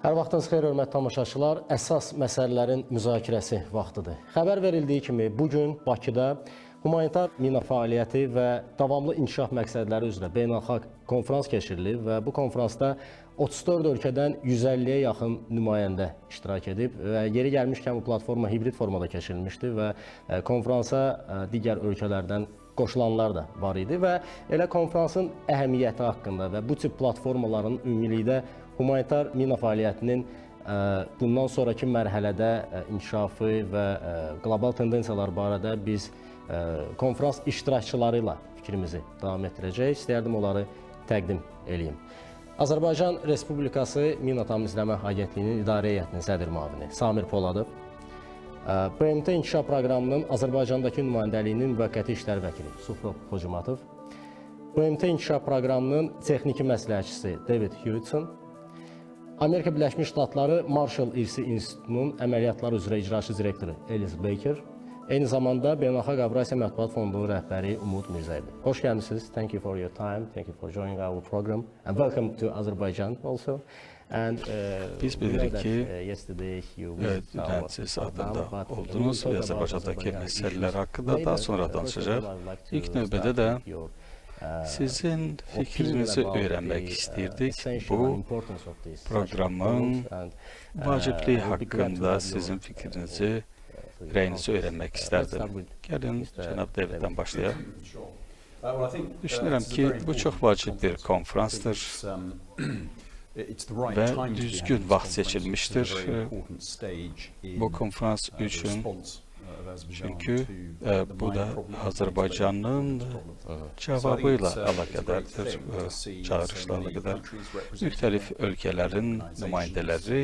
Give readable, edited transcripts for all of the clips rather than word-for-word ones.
Hər vaxtınız xeyir, hörmətli tamaşaçılar. Əsas məsələlərin müzakirəsi vaxtıdır. Xəbər verildiyi kimi, bugün Bakıda humanitar mina fəaliyyəti və davamlı inkişaf məqsədləri üzrə beynəlxalq konfrans keçirilir və bu konfransda 34 ölkədən 150-yə yaxın nümayəndə iştirak edib və yeri gəlmişkən bu platforma hibrid formada keçirilmişdi və konfransa digər ölkələrdən qoşulanlar da var idi və elə konfransın əhəmiyyəti haqqında və bu tip platformaların ümumilikdə humanitar mina fəaliyyətinin bundan sonraki mərhələdə inkişafı və qlobal tendensiyalar barədə biz konfrans iştirakçıları ilə fikrimizi davam etdirəcək. İstəyərdim onları təqdim edeyim. Azərbaycan Respublikası Mina Təmizləmə Agentliyinin İdarə Heyətinin sədr müavini Samir Poladov, BMT İnkişaf Proqramının Azərbaycandakı nümayəndəliyinin müvəqqəti işlər vəkili Sufrov Hocumatov, BMT İnkişaf Proqramının texniki məsləhətçisi David Hewitson, Amerika Birləşmiş Ştatları Marshall İrsi İnstitutunun əməliyyatlar üzrə icraçı direktoru Ellis Baker, eyni zamanda Beynəlxalq Avrasiya Mətbuat Fondunun rəhbəri Umud Mirzəyev. Xoş gəlmisiniz. Thank you for your time. Thank you for joining our program. And welcome to Azerbaijan also. Biz bilirik ki, siz adında oldunuz ve Azərbaycandakı məsələlər haqqında daha sonra danışacaq. İlk növbədə də sizin fikrinizi öyrənmək istəyirdik. Bu proqramın vacibliyi haqqında sizin fikrinizi, rəyinizi öyrənmək istərdim. Gəlin, cənab Daviddən başlayaq. Düşünürəm ki, bu çox vacib bir konfransdır və düzgün vaxt seçilmişdir bu konfrans üçün. Çünki bu da Azərbaycanın cavabı ilə əlaqədardır, çağırışlarla qədər. Müxtəlif ölkələrin nümayəndələri,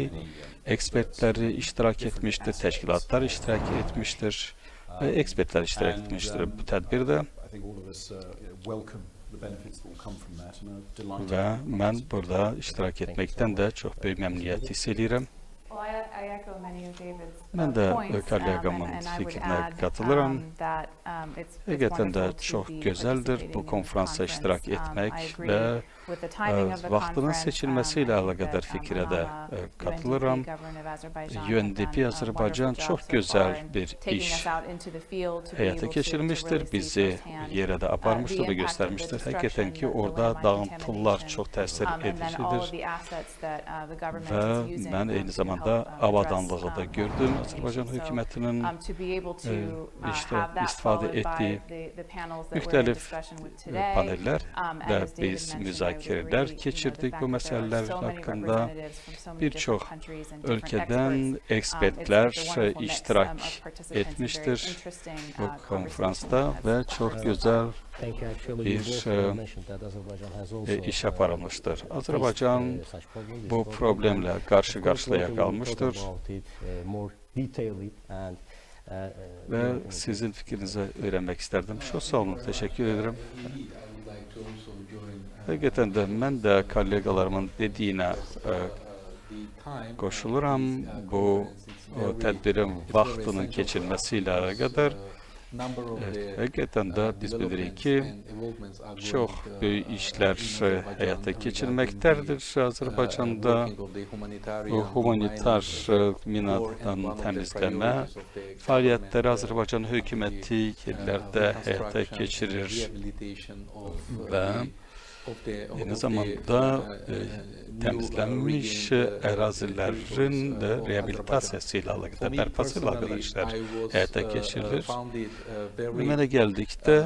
ekspertləri iştirak etmişdir, təşkilatlar iştirak etmişdir və ekspertlər iştirak etmişdir bu tədbirdə. Və mən burada iştirak etməkdən də çox böyük məmnuniyyət hiss edirəm. Mən də kolleqamın fikrinə qatılıram. Həqiqətən də çox gözəldir bu konfransa iştirak etmək və vaxtının seçilməsi ilə əlaqədar fikrə də qatılıram. UNDP Azərbaycan çox gözəl bir iş həyata keçirmişdir, bizi yerə də aparmışdır və göstərmişdir. Həqiqətən ki, orada dağıntılar çox təsir edicidir və mən eyni zamanda avadanlığı da gördüm. Azərbaycan hökumətinin istifadə etdiyi müxtəlif panellər və biz müzakirələr keçirdik bu məsələlər haqqında. Bir çox ölkədən ekspertlər iştirak etmişdir bu konfransda və çox gözəl bir iş aparılmışdır. Azərbaycan bu problemlə qarşı-qarşıya qalmışdır və sizin fikrinizi öyrənmək istərdim. Çox sağ olun, təşəkkür edirəm. Həqiqətən də mən də kolleqalarımın dediyinə qoşuluram. Bu tədbirin vaxtının keçilməsi ilə əlaqədar. Həqiqətən də biz bilirik ki, çox böyük işlər həyata keçirməkdədir Azərbaycanda. Humanitar minadan təmizləmə fəaliyyətləri Azərbaycan hökuməti yerlərdə həyata keçirir və eyni zamanda təmizlənmiş ərazilərin reabilitasiyası ilə əlaqədar, bərpası ilə əlaqədar işlər həyata keçirilir. Mənə gəldikdə,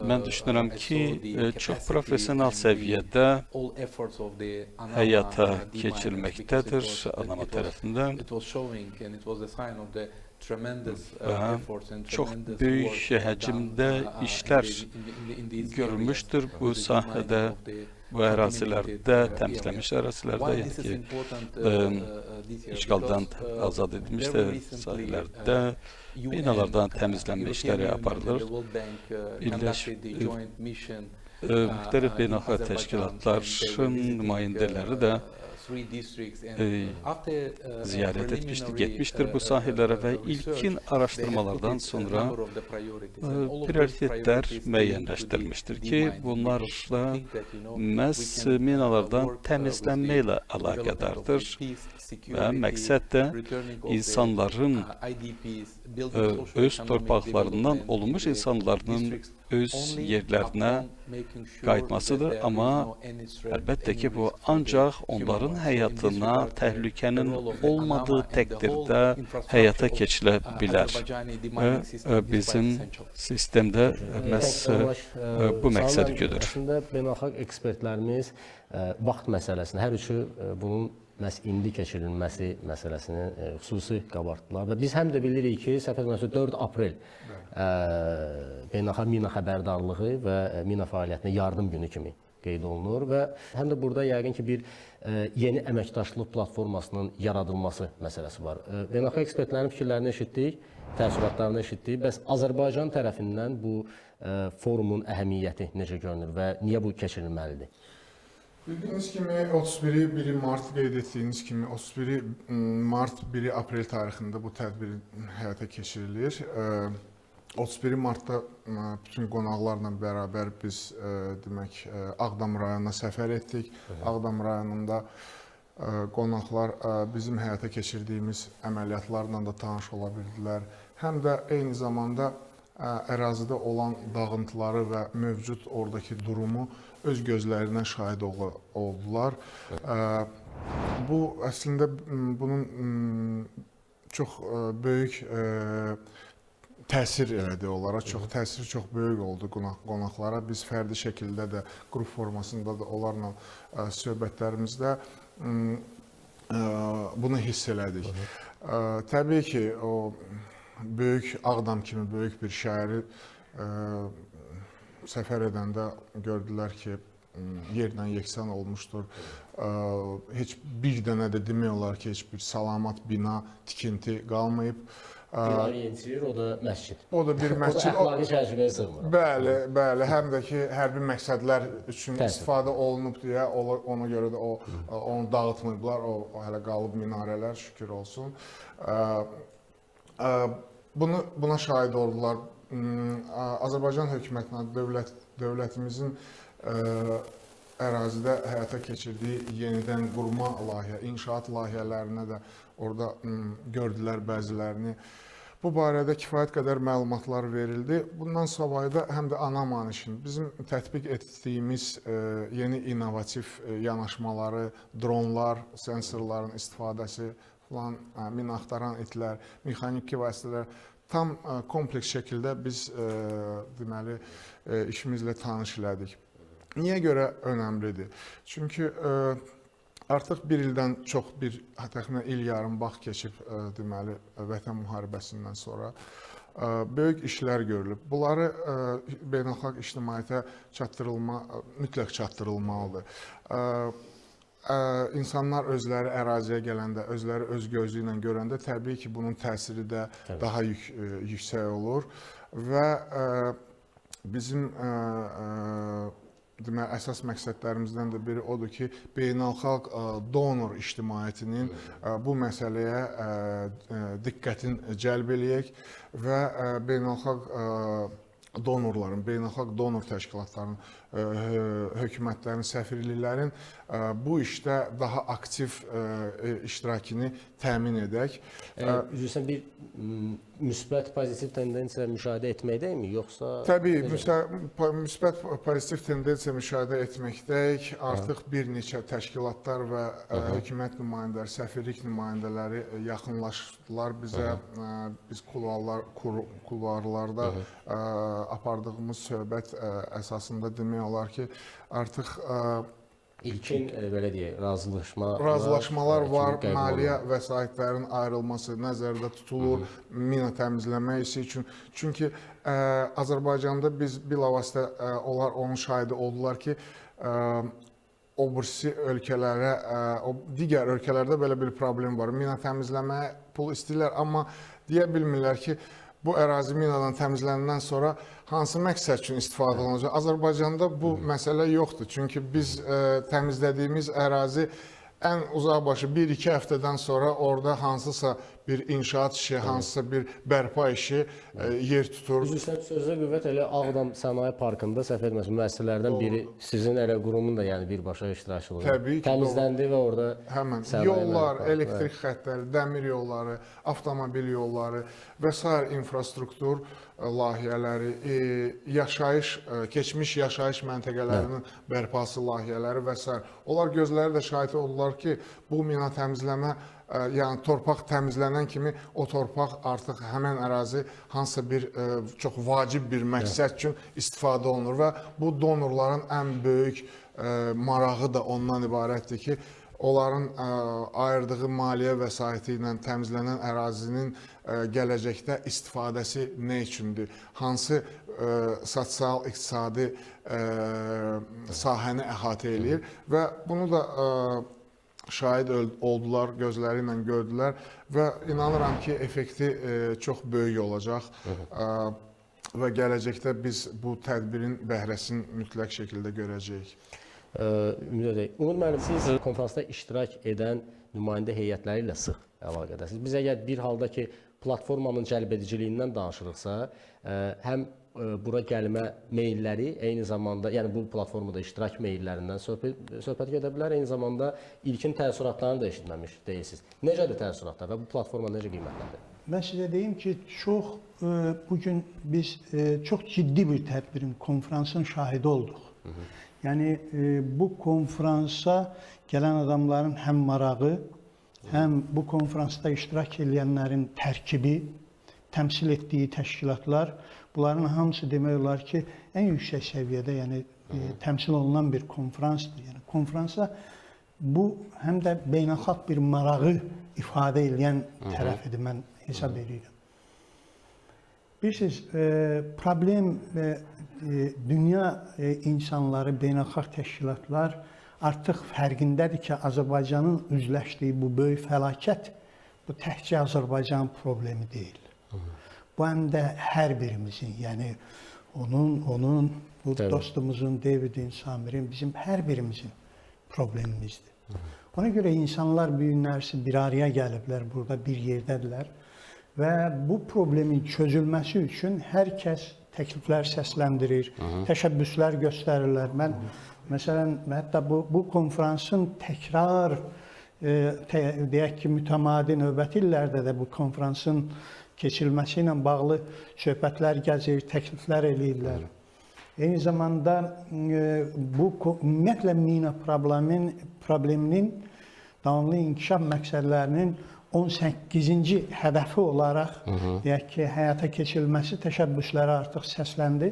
mən düşünürəm ki, çox profesional səviyyədə həyata keçirməkdədir anama tərəfindən. Çox böyük həcmdə işlər görülmüşdür bu sahədə, bu ərazilərdə, təmizlənmiş ərazilərdə, yəni ki, işğaldan azad edilmiş sahələrdə, binalardan təmizlənmə işləri aparılır. Müxtəlif beynəlxalq təşkilatların nümayəndələri də ziyaret etmiştik, gitmiştir bu sahillere ve ilkin araştırmalardan sonra prioritetler müəyyənləşdirilmiştir ki, bunlarla məhz minalardan təmizlənmə ilə əlaqədardır və məqsəd də insanların öz torpaqlarından olmuş insanların öz yerlərinə qayıtmasıdır, amma əlbəttə ki, bu ancaq onların həyatına təhlükənin olmadığı təqdirdə həyata keçilə bilər. Bizim sistemdə məhz bu məqsədi güdür. Əslində, beynəlxalq ekspertlərimiz vaxt məsələsini, hər üçü bunun məhz indi keçirilməsi məsələsini xüsusi qabartdılar və biz həm də bilirik ki, səhv etmirəmsə 4 aprel beynəlxalq mina xəbərdarlığı və mina fəaliyyətinə yardım günü kimi qeyd olunur və həm də burada yəqin ki, bir yeni əməkdaşlıq platformasının yaradılması məsələsi var. Beynəlxalq ekspertlərin fikirlərini eşitdik, təəssüratlarını eşitdik. Bəs Azərbaycan tərəfindən bu forumun əhəmiyyəti necə görünür və niyə bu keçirilməlidir? Bildiyiniz kimi 31 Mart qeyd etdiyiniz kimi 31 Mart 1 Aprel tarixində bu tədbir həyata keçirilir. 31 Martda bütün qonaqlarla bərabər biz demək Ağdam rayonuna səfər etdik. Ağdam rayonunda qonaqlar bizim həyata keçirdiyimiz əməliyyatlarla da tanış ola bildilər. Həm də eyni zamanda ərazidə olan dağıntıları və mövcud oradakı durumu öz gözlərinə şahid oldular. Bu əslində bunun çox böyük təsir elədi onlara, təsiri çox böyük oldu qonaqlara. Biz fərdi şəkildə də, qrup formasında da onlarla söhbətlərimizdə bunu hiss elədik. Təbii ki, o böyük Ağdam kimi böyük bir şəhəri səfər edəndə gördülər ki, yerdən yeksan olmuşdur. Heç bir dənə də demək olar ki, heç bir salamat bina, tikinti qalmayıb. Binanı yenilir, o da məscid. O da bir məscid. O da əxlaqi çərçivəyə sığmır. Bəli, bəli. Həm də ki, hərbi məqsədlər üçün istifadə olunub deyə, ona görə də onu dağıtmayıblar. O hələ qalıb minarələr, şükür olsun. Buna şahid oldular. Azərbaycan hökumətinə, dövlətimizin ərazidə həyata keçirdiyi yenidən qurma layihə, inşaat layihələrinə də orada gördülər bəzilərini. Bu barədə kifayət qədər məlumatlar verildi. Bundan savayda həm də Anamanişin bizim tətbiq etdiyimiz yeni innovativ yanaşmaları, dronlar, sensorların istifadəsi, mina axtaran itlər, mexaniki vasitələr tam kompleks şəkildə biz deməli işimizlə tanış elədik. Niyə görə önəmlidir? Çünki artıq bir ildən çox, təxminən il yarım vaxt keçib deməli Vətən müharibəsindən sonra böyük işlər görülüb. Bunları beynəlxalq ictimaiyyətə mütləq çatdırılmalıdır. İnsanlar özləri əraziyə gələndə, özləri öz gözü ilə görəndə təbii ki, bunun təsiri də daha yüksək olur və bizim əsas məqsədlərimizdən də biri odur ki, beynəlxalq donor ictimaiyyətinin bu məsələyə diqqətini cəlb eləyək və beynəlxalq donorların, beynəlxalq donor təşkilatlarının, hökumətlərin, səfirliklərin bu işdə daha aktiv iştirakini təmin edək. Üzrsən bir müsbət, pozitiv tendensiya müşahidə etməkdəymi, yoxsa? Təbii, müsbət, pozitiv tendensiya müşahidə etməkdəyik. Artıq bir neçə təşkilatlar və hökumət nümayəndələri, səfirlik nümayəndələri yaxınlaşdılar bizə. Biz kulvarlarda apardığımız söhbət əsasında demək olar ki, artıq İlkin, belə deyək, razılaşmalar var, maliyyə vəsaitlərin ayrılması nəzərdə tutulur mina təmizləmək üçün. Çünki Azərbaycanda biz bilavasitə onun şahidi oldular ki, o birisi ölkələrə, digər ölkələrdə belə bir problem var. Mina təmizləməyə pul istəyirlər, amma deyə bilmirlər ki, bu ərazi minadan təmizləndən sonra hansı məqsəd üçün istifadə olunacaq? Azərbaycanda bu məsələ yoxdur. Çünki biz təmizlədiyimiz ərazi ən uzaqbaşı 1-2 həftədən sonra orada hansısa bir inşaat işi, hansısa bir bərpa işi yer tutur. Üzrə sözlə qüvvət elə Ağdam Sənaye Parkında səhv etməsin müəssisələrdən biri sizin elə qurumun da yəni birbaşa iştirakçılığı təmizləndi və orada həmin yollar, elektrik xəttləri, dəmir yolları, avtomobil yolları və sair infrastruktur layihələri, keçmiş yaşayış məntəqələrinin bərpası layihələri və s. Onlar gözləri də şahid oldular ki, bu mina təmizləmə, yəni torpaq təmizlənən kimi o torpaq artıq həmən ərazi hansısa bir çox vacib bir məqsəd üçün istifadə olunur və bu donorların ən böyük marağı da ondan ibarətdir ki, onların ayırdığı maliyyə vəsaiti ilə təmizlənən ərazinin gələcəkdə istifadəsi nə üçündür? Hansı sosial, iqtisadi sahəni əhatə eləyir və bunu da şahid oldular, gözləri ilə gördülər və inanıram ki, effekti çox böyük olacaq və gələcəkdə biz bu tədbirin bəhrəsini mütləq şəkildə görəcəyik. Ümid edək. Umud müəllim, siz konferansda iştirak edən nümayəndə heyətləri ilə sıx əlaqədəsiniz. Biz əgər bir halda ki, platformanın cəlbediciliyindən danışırıqsa, həm bura gəlmə meylləri, eyni zamanda, yəni bu platformada iştirak meyllərindən söhbət gedə bilər, eyni zamanda ilkin təəssüratlarını da eşitməmiş deyirsiniz. Necədir təəssüratlar və bu platforma necə qiymətləndir? Mən sizə deyim ki, bugün biz çox ciddi bir tədbirin, konferansın şahidi olduq. Yəni, bu konferansa gələn adamların həm marağı, həm bu konferansda iştirak edənlərin tərkibi, təmsil etdiyi təşkilatlar, bunların hamısı demək olar ki, ən yüksək səviyyədə, yəni təmsil olunan bir konferansdır. Yəni, konferansa bu həm də beynəlxalq bir marağı ifadə edən tərəfidir, mən hesab edirəm. Bilirsiniz, problem dünya insanları, beynəlxalq təşkilatlar artıq fərqindədir ki, Azərbaycanın üzləşdiyi bu böyük fəlakət bu təkcə Azərbaycan problemi deyil. Bu həm də hər birimizin, yəni onun, bu dostumuzun, Davidin, Samirin, bizim hər birimizin problemimizdir. Ona görə insanlar bu günlərsi bir araya gəliblər, burada bir yerdədirlər və bu problemin çözülməsi üçün hər kəs təkliflər səsləndirir, təşəbbüslər göstərirlər. Mən, məsələn, hətta bu konferansın təkrar, deyək ki, mütəmadi növbəti illərdə də bu konferansın keçilməsi ilə bağlı söhbətlər gəzir, təkliflər eləyirlər. Eyni zamanda bu ümumiyyətlə mina probleminin davamlı inkişaf məqsədlərinin 18-ci hədəfi olaraq deyək ki, həyata keçirilməsi təşəbbüsləri artıq səsləndi.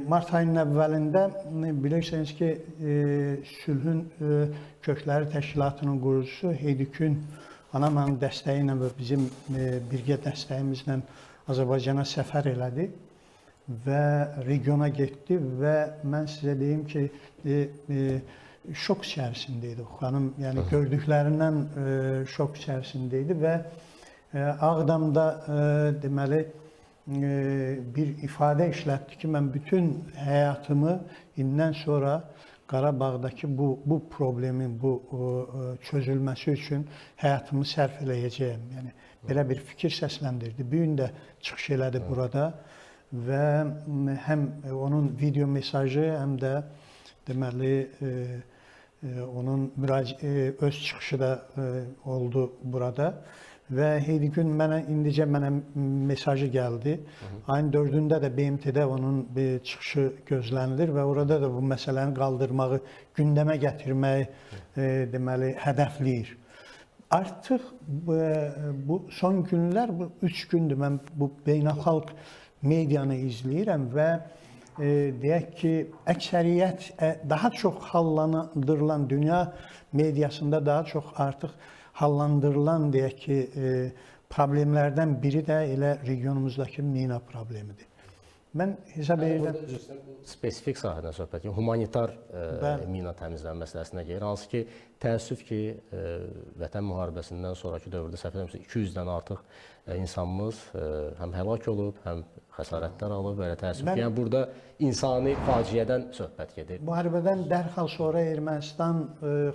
Mart ayının əvvəlində bilirsiniz ki, Sülhün Kökləri Təşkilatının qurucusu Heydikün Anamanın dəstəyi ilə və bizim birgə dəstəyimizlə Azərbaycana səfər elədi və regiona getdi və mən sizə deyim ki, şok içərisində idi. Xanım, yəni gördüklərindən şok içərisində idi və Ağdamda deməli bir ifadə işlətdi ki, mən bütün həyatımı indən sonra Qarabağdakı bu problemin çözülməsi üçün həyatımı sərf eləyəcəyəm. Yəni, belə bir fikir səsləndirdi. Bir gün də çıxış elədi burada və həm onun video mesajı, həm də deməli onun öz çıxışı da oldu burada. Və Heydikün indicə mənə mesajı gəldi. Ayın 4-də də BMT-də onun bir çıxışı gözlənilir və orada da bu məsələni qaldırmağı, gündəmə gətirməyi deməli, hədəfləyir. Artıq bu son günlər, bu 3 gündür mən bu beynəlxalq medianı izləyirəm və deyək ki, əksəriyyət daha çox hallandırılan dünya mediasında daha çox artıq hallandırılan deyək ki, problemlərdən biri də elə regionumuzdakı mina problemidir. Mən hesab edirəm spesifik sahədən söhbət, humanitar mina təmizlənmə məsələsinə gəlir. Hansı ki, təəssüf ki, Vətən müharibəsindən sonraki dövrdə səhv etmirəmsə 200-dən artıq insanımız həm həlak olub, həm xəsarətlər alıb, belə təəssüf ki, yəni burada insani faciədən söhbət gedir. Müharibədən dərhal sonra Ermənistan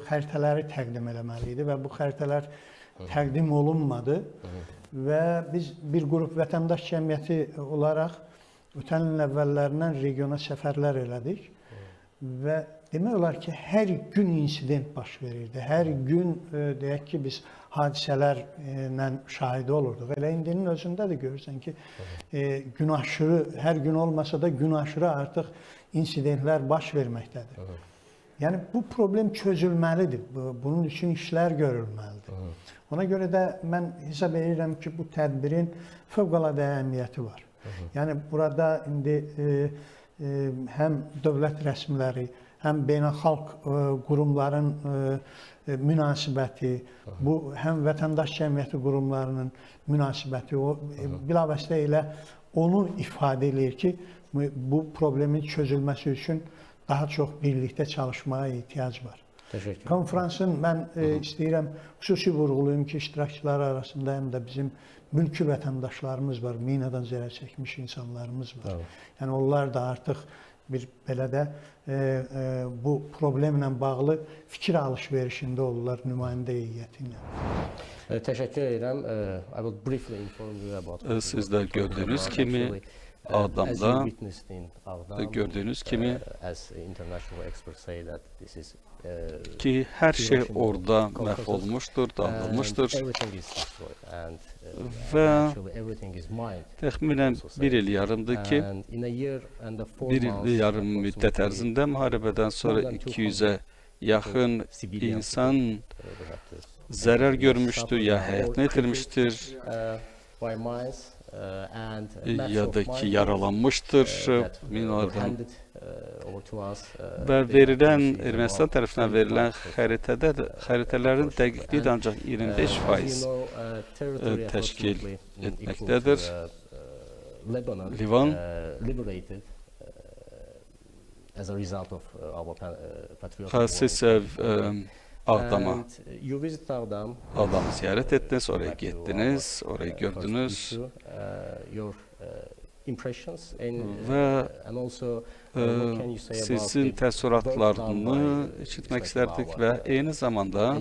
xəritələri təqdim eləməli idi və bu xəritələr təqdim olunmadı və biz bir qrup vətəndaş cəmiyyəti olaraq ötən ilin əvvəllərindən regiona səfərlər elədik və demək olar ki, hər gün insident baş verirdi. Hər gün, deyək ki, biz hadisələrlə şahidi olurduq. Elə indinin özündə də görürsən ki, gün aşırı, hər gün olmasa da gün aşırı artıq insidentlər baş verməkdədir. Yəni, bu problem çözülməlidir. Bunun üçün işlər görülməlidir. Ona görə də mən hesab edirəm ki, bu tədbirin fövqəladə əhəmiyyəti var. Yəni, burada indi həm dövlət rəsmiləri, həm beynəlxalq qurumların münasibəti, bu həm vətəndaş cəmiyyəti qurumlarının münasibəti, o bilavasitə elə onu ifadə edir ki, bu problemin çözülməsi üçün daha çox birlikdə çalışmaya ehtiyac var. Konferansın mən istəyirəm, xüsusi vurğulayım ki, iştirakçılar arasında həm də bizim mülki vətəndaşlarımız var, minadan zərər çəkmiş insanlarımız var. Yəni, onlar da artıq bir belə də bu problemlə bağlı fikir alış-verişində olurlar nümayəndə heyəti ilə. Təşəkkür edirəm. Siz də gördüyünüz kimi Ağdamda ki, hər şey orada məhv olmuşdur, dağılmışdır və təxminən bir il yarımdır ki, bir il yarım müddət ərzində müharibədən sonra 200-ə yaxın insan zərər görmüşdür, ya həyatını itirmişdir, ya da ki, yaralanmışdır minalardan və verilən, Ermənistan tərəfindən verilən xəritələrin dəqiqliyi də ancaq 25% təşkil etməkdədir. Livan siz Ağdam'a ziyarət etdiniz, oraya getdiniz, orayı gördünüz və sizin təəssüratlarını eşitmək istərdik və eyni zamanda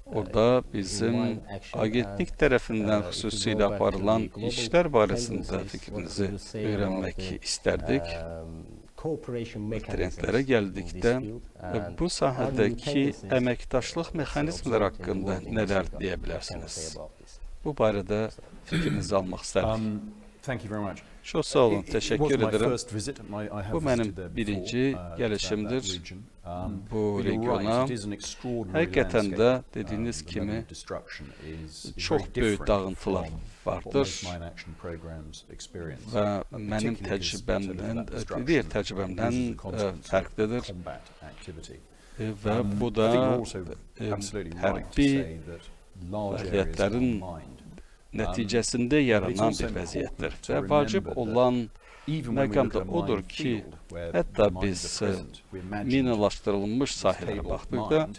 orada bizim agentlik tərəfindən xüsusilə aparılan işlər barəsində fikrinizi öyrənmək istərdik. Trendlərə gəldikdə bu sahədəki əməkdaşlıq mexanizmləri haqqında nələr deyə bilərsiniz? Bu barədə fikrinizi almaq istərdik. Çox sağ olun, təşəkkür edirəm. Bu mənim birinci gəlişimdir bu regiona. Həqiqətən də dediyiniz kimi çox böyük dağıntılar vardır və mənim təcrübəmdən, digər təcrübəmdən fərqlidir və bu da hərbi fəaliyyətlərin nəticəsində yaranan bir vəziyyətdir və vacib olan məqamda odur ki, hətta biz minalaşdırılmış sahələrə baxdıqda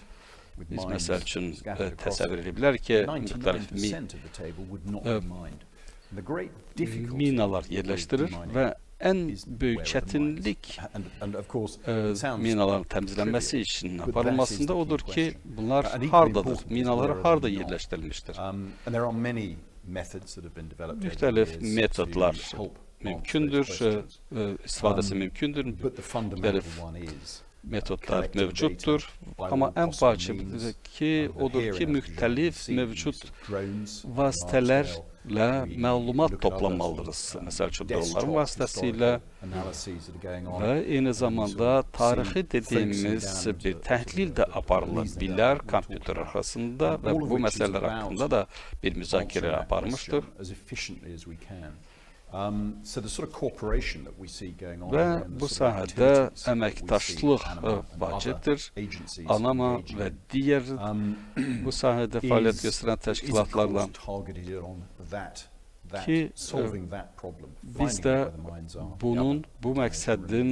biz məsəl üçün təsəvvür edə bilər ki, müxtəlif minalar yerləşdirir və ən böyük çətinlik minaların təmizlənməsi üçün aparılmasında odur ki, bunlar hardadır, minalar harda yerləşdirilmişdir. Müxtəlif metodlar mümkündür, istifadəsi mümkündür, müxtəlif metodlar mövcuddur, amma ən vacibdir ki, odur ki, müxtəlif mövcud vasitələrlə məlumat toplanmalıdırız. Məsəl üçün, dronların vasitəsilə və eyni zamanda tarixi dediyimiz bir təhlil də aparıla bilər kompüter arxasında və bu məsələlər haqqında da bir müzakirə aparmışdır. Və bu sahədə əməkdaşlıq vacibdir. ANAMA və digər bu sahədə fəaliyyət göstərən təşkilatlarla ki biz də bu məqsədin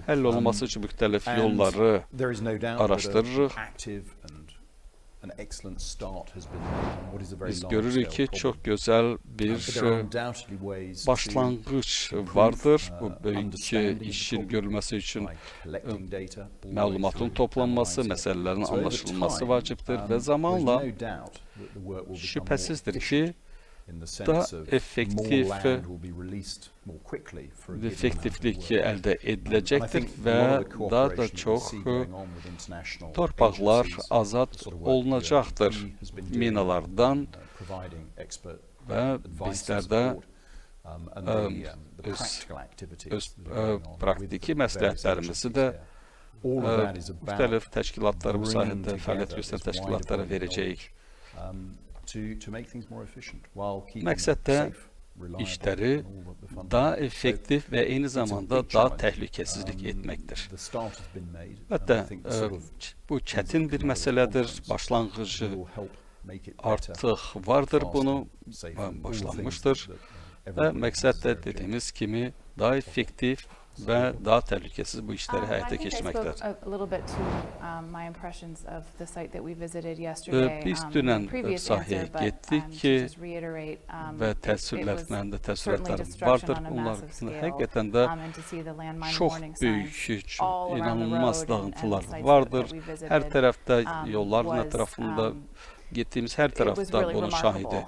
həll olunması üçün müxtəlif yolları araşdırırıq. Biz görürük ki, çox gözəl bir başlanğıc vardır. Bu böyük işin görülməsi üçün məlumatın toplanması, məsələlərin anlaşılması vacibdir və zamanla şübhəsizdir ki, daha effektivlik əldə ediləcəkdir və daha da çox torpaqlar azad olunacaqdır minalardan və bizlər də öz praktiki məsləhətlərimizi də müxtəlif təşkilatlara, bu sahədə fəaliyyət göstərən təşkilatlara verəcəyik. Məqsəd də işləri daha effektiv və eyni zamanda daha təhlükəsizlik etməkdir. Hətta bu çətin bir məsələdir, başlanğıcı artıq vardır, bunu başlanmışdır və məqsəd də dediyimiz kimi daha effektiv və daha təhlükəsiz bu işləri həyata keçirməkdir. Biz dünən sahəyə getdik və təəssürlərim vardır. Onlar həqiqətən də çox böyük, inanılmaz dağıntılar vardır. Hər tərəfdə, yolların ətrafında getdiyimiz hər tərəfdə bunun şahidi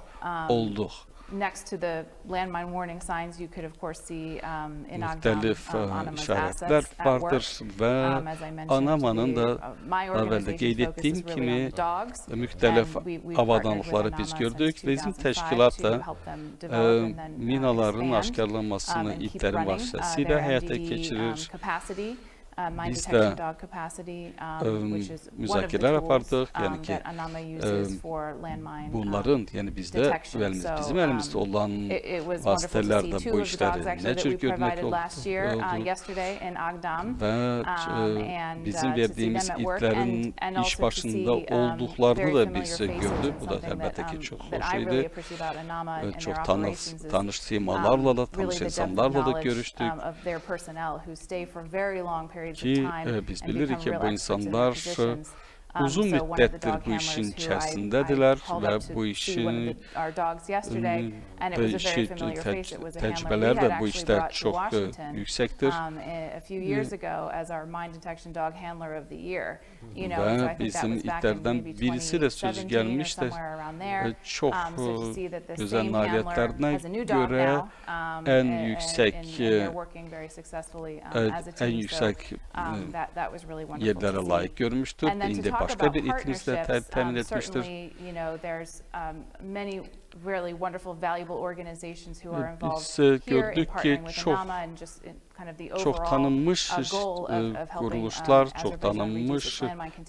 olduq. Next to the landmine warning signs, you could of course see in müxtəlif işarətlər vardır və Anamanın da əvvəldə qeyd etdiyim kimi müxtəlif avadanlıqları biz gördük. Bizim təşkilat da minaların aşkarlanmasını itlərin vasitəsilə həyata keçirir. Biz də müzakirələr apardıq, yəni ki, bunların, yəni bizim əlimizdə olan vasitələr də bu işləri nə cür görmək oldu və bizim verdiyimiz itlərin iş başında olduqlarını da biz gördük. Bu da əlbəttə ki, çox xoş idi. Çox tanış simalarla da, tanış insanlarla da görüşdük. Ki biz bilirik ki, bu insanlar uzun müddətdir bu işin içərisindədirlər və bu işin təcrübələri də bu işdə çox yüksəkdir. Və bizim itlərdən birisi də sözü gəlmişdir. Çox gözəl nailiyyətlərinə görə ən yüksək yerlərə layiq görmüşdür. İndi başqa bir itimiz də təmin etmişdir. Biz gördük ki, çox tanınmış quruluşlar, çox tanınmış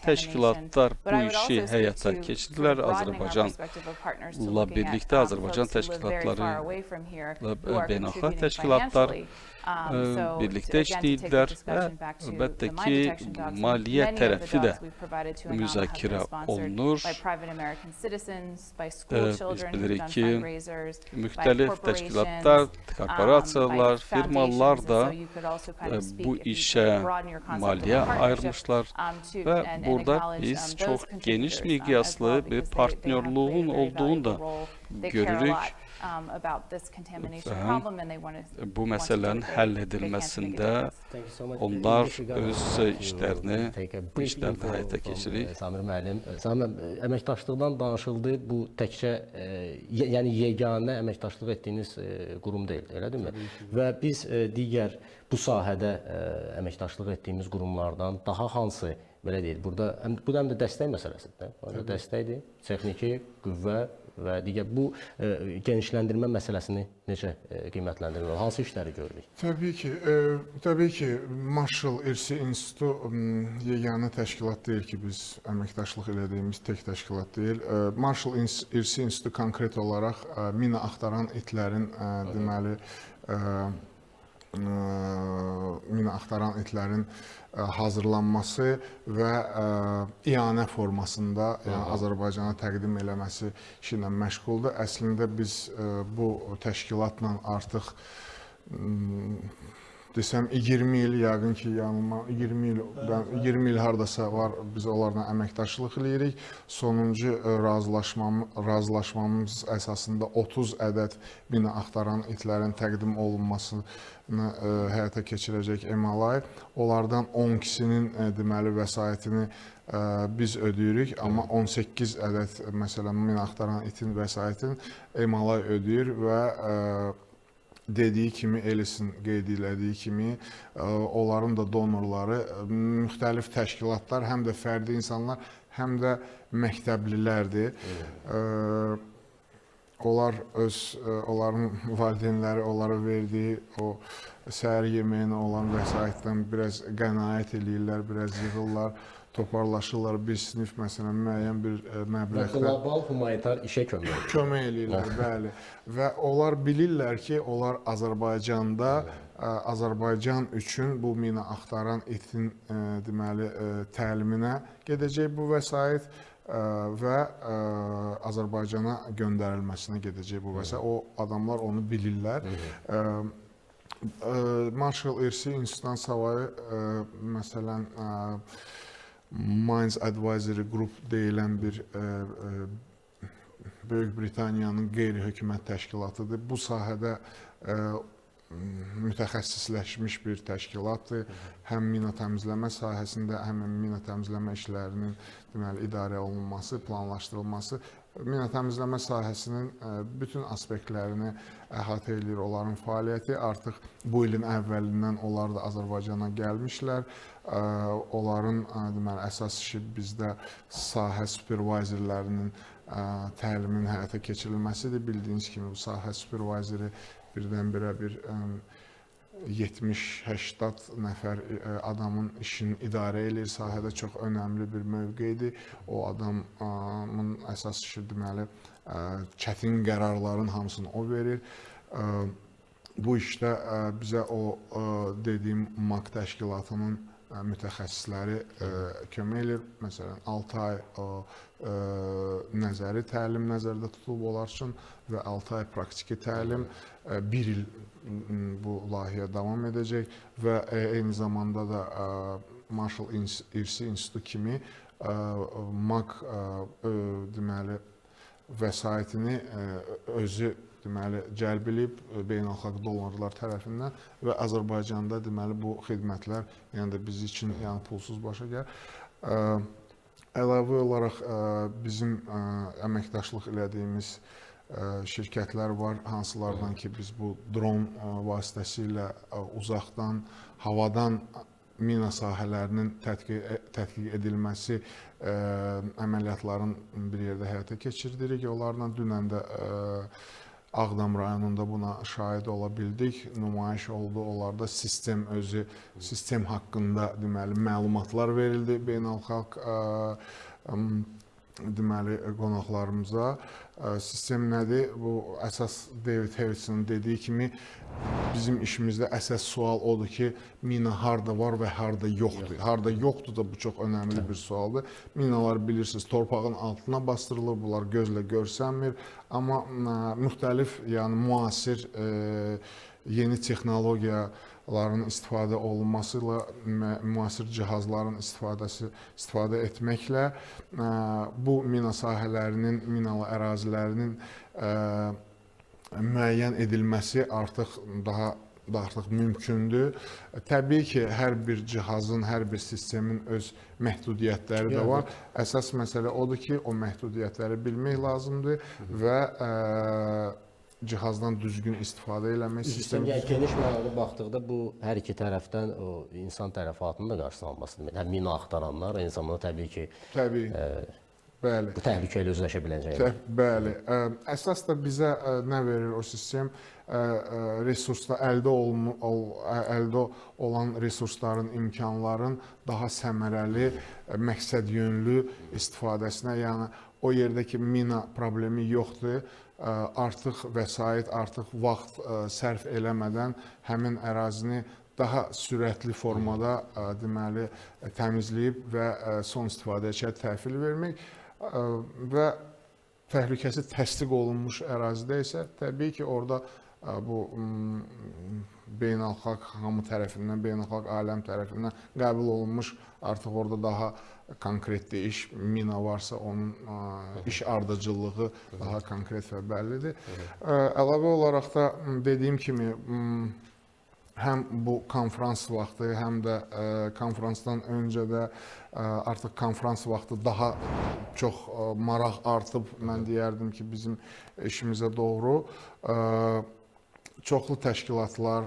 təşkilatlar bu işi həyata keçirdilər. Azərbaycanla birlikdə Azərbaycan təşkilatları, beynəlxalq təşkilatlar birlikdə işləyirlər və əlbəttə ki, maliyyə tərəfi də müzakirə olunur. Biz bilirik ki, müxtəlif təşkilatlar, korporasiyalar, firmalar da bu işə maliyyə ayırmışlar və burada biz çox geniş miqyaslı bir partnyorluğun olduğunu da görürük. Bu məsələlərin həll edilməsində onlar öz işlərini həyata keçirir. Samir müəllim, əməkdaşlıqdan danışıldı. Bu təkcə yəni yeganə əməkdaşlıq etdiyiniz qurum deyil, elədirmi? Və biz digər bu sahədə əməkdaşlıq etdiyimiz qurumlardan daha hansı, belə deyil, burada bu da həm də dəstək məsələsidir. Dəstəkdir, texniki, qüvvə və digər bu genişləndirmə məsələsini necə qiymətləndirir? Hansı işləri görürük? Təbii ki, Marshall İrsi İnstitutu yeganə təşkilat deyil ki, biz əməkdaşlıq elədiyimiz tək təşkilat deyil. Marshall İrsi İnstitutu konkret olaraq mina axtaran itlərin deməli mina axtaran itlərin hazırlanması və ianə formasında, yəni Azərbaycana təqdim eləməsi işi ilə məşğuldur. Əslində biz bu təşkilatla artıq desəm 20 il, yəqin ki, yanılma 20 il hardasa var, biz onlarla əməkdaşlıq eləyirik. Sonuncu razılaşmamız əsasında 30 ədəd mina axtaran itlərin təqdim olunmasını həyata keçirəcək Emalay. Onlardan 12-sinin deməli vəsaitini biz ödəyirik, amma 18 ədəd məsələn mina axtaran itin vəsaitini Emalay ödəyir və dediyi kimi, Elisin qeyd elədiyi kimi, onların da donorları müxtəlif təşkilatlar, həm də fərdi insanlar, həm də məktəblilərdir. Onların valideynləri onlara verdiyi o səhər yeməyinə olan vəsaitdən biraz qənaət eləyirlər, biraz yığırlar, toparlaşırlar. Bir sinif məsələn müəyyən bir məbləğdə qlobal humanitar işə kömək eləyirlər, bəli. Və onlar bilirlər ki, onlar Azərbaycanda, Azərbaycan üçün bu mina axtaran itin deməli təliminə gedəcək bu vəsait və Azərbaycana göndərilməsinə gedəcək bu vəsait. O adamlar onu bilirlər. Marshall İrsi İnstitutundan savayı məsələn Mines Advisory Group deyilən bir Böyük Britaniyanın qeyri-hökumət təşkilatıdır. Bu sahədə mütəxəssisləşmiş bir təşkilatdır. Həm mina təmizləmə sahəsində, həm mina təmizləmə işlərinin deməli idarə olunması, planlaşdırılması, mina təmizləmə sahəsinin bütün aspektlərini əhatə edir onların fəaliyyəti. Artıq bu ilin əvvəlindən onlar da Azərbaycana gəlmişlər. Onların deməli əsas işi bizdə sahə supervizorlarının təliminin həyata keçirilməsidir. Bildiyiniz kimi bu sahə supervizoru birdən-birə bir 70-80 nəfər adamın işini idarə edir. Sahədə çox önəmli bir mövqedir. O adamın əsas işi deməli çətin qərarların hamısını o verir. Bu işdə bizə o dediyim MAQ təşkilatının mütəxəssisləri kömək edir. Məsələn, 6 ay nəzəri təlim nəzərdə tutulub onlar üçün və 6 ay praktiki təlim, 1 il bu layihə davam edəcək və eyni zamanda da Marshall İrsi İnstitutu kimi MAQ deməli vəsaitini özü deməli cəlb edib beynəlxalq donorlar tərəfindən və Azərbaycanda deməli bu xidmətlər yəni də biz üçün yəni pulsuz başa gəlir. Əlavə olaraq bizim əməkdaşlıq elədiyimiz şirkətlər var, hansılardan ki biz bu dron vasitəsilə uzaqdan, havadan mina sahələrinin tədqiq edilməsi əməliyyatların bir yerdə həyata keçirdirik. Onlarla dünən də Ağdam rayonunda buna şahid ola bildik, nümayiş oldu. Onlarda sistem özü, sistem haqqında deməli məlumatlar verildi beynəlxalq deməli qonaqlarımıza. Sistem nədir? Bu əsas David Harrison'ın dediyi kimi bizim işimizdə əsas sual odur ki, mina harda var və harda yoxdur. Harda yoxdur da bu çox önəmli bir sualdır. Minalar bilirsiniz torpağın altına bastırılır, bunlar gözlə görsənmir. Amma müxtəlif, yəni müasir yeni texnologiyaların istifadə olunmasıyla, müasir cihazların istifadə etməklə bu mina sahələrinin, minalı ərazilərinin müəyyən edilməsi artıq artıq mümkündür. Təbii ki, hər bir cihazın, hər bir sistemin öz məhdudiyyətləri də var. Əsas məsələ odur ki, o məhdudiyyətləri bilmək lazımdır və cihazdan düzgün istifadə eləmək sistemi. Geniş mənada baxdıqda bu hər iki tərəfdən o insan tərəfatının da qarşısını alması demək. Həm mina axtaranlar, eyni zamanda təbii ki, bəli, bu təhlükə ilə üzləşə biləcək. Bəli. Əsas da bizə nə verir o sistem? Resursda əldə olan resursların, imkanların daha səmərəli, məqsədyönlü istifadəsinə, yəni o yerdə ki, mina problemi yoxdur, artıq vəsait, artıq vaxt sərf eləmədən həmin ərazini daha sürətli formada deməli təmizləyib və son istifadəçiyə təhvil vermək və təhlükəsi təsdiq olunmuş ərazidə isə təbii ki, orada bu beynəlxalq hamı tərəfindən, beynəlxalq aləm tərəfindən qəbul olunmuş artıq orada daha konkret iş, mina varsa onun iş ardıcıllığı daha konkret və bəllidir. Əlavə olaraq da dediyim kimi həm bu konfrans vaxtı, həm də konfransdan öncə də artıq konfrans vaxtı daha çox maraq artıb, mən deyərdim ki, bizim işimizə doğru. Çoxlu təşkilatlar,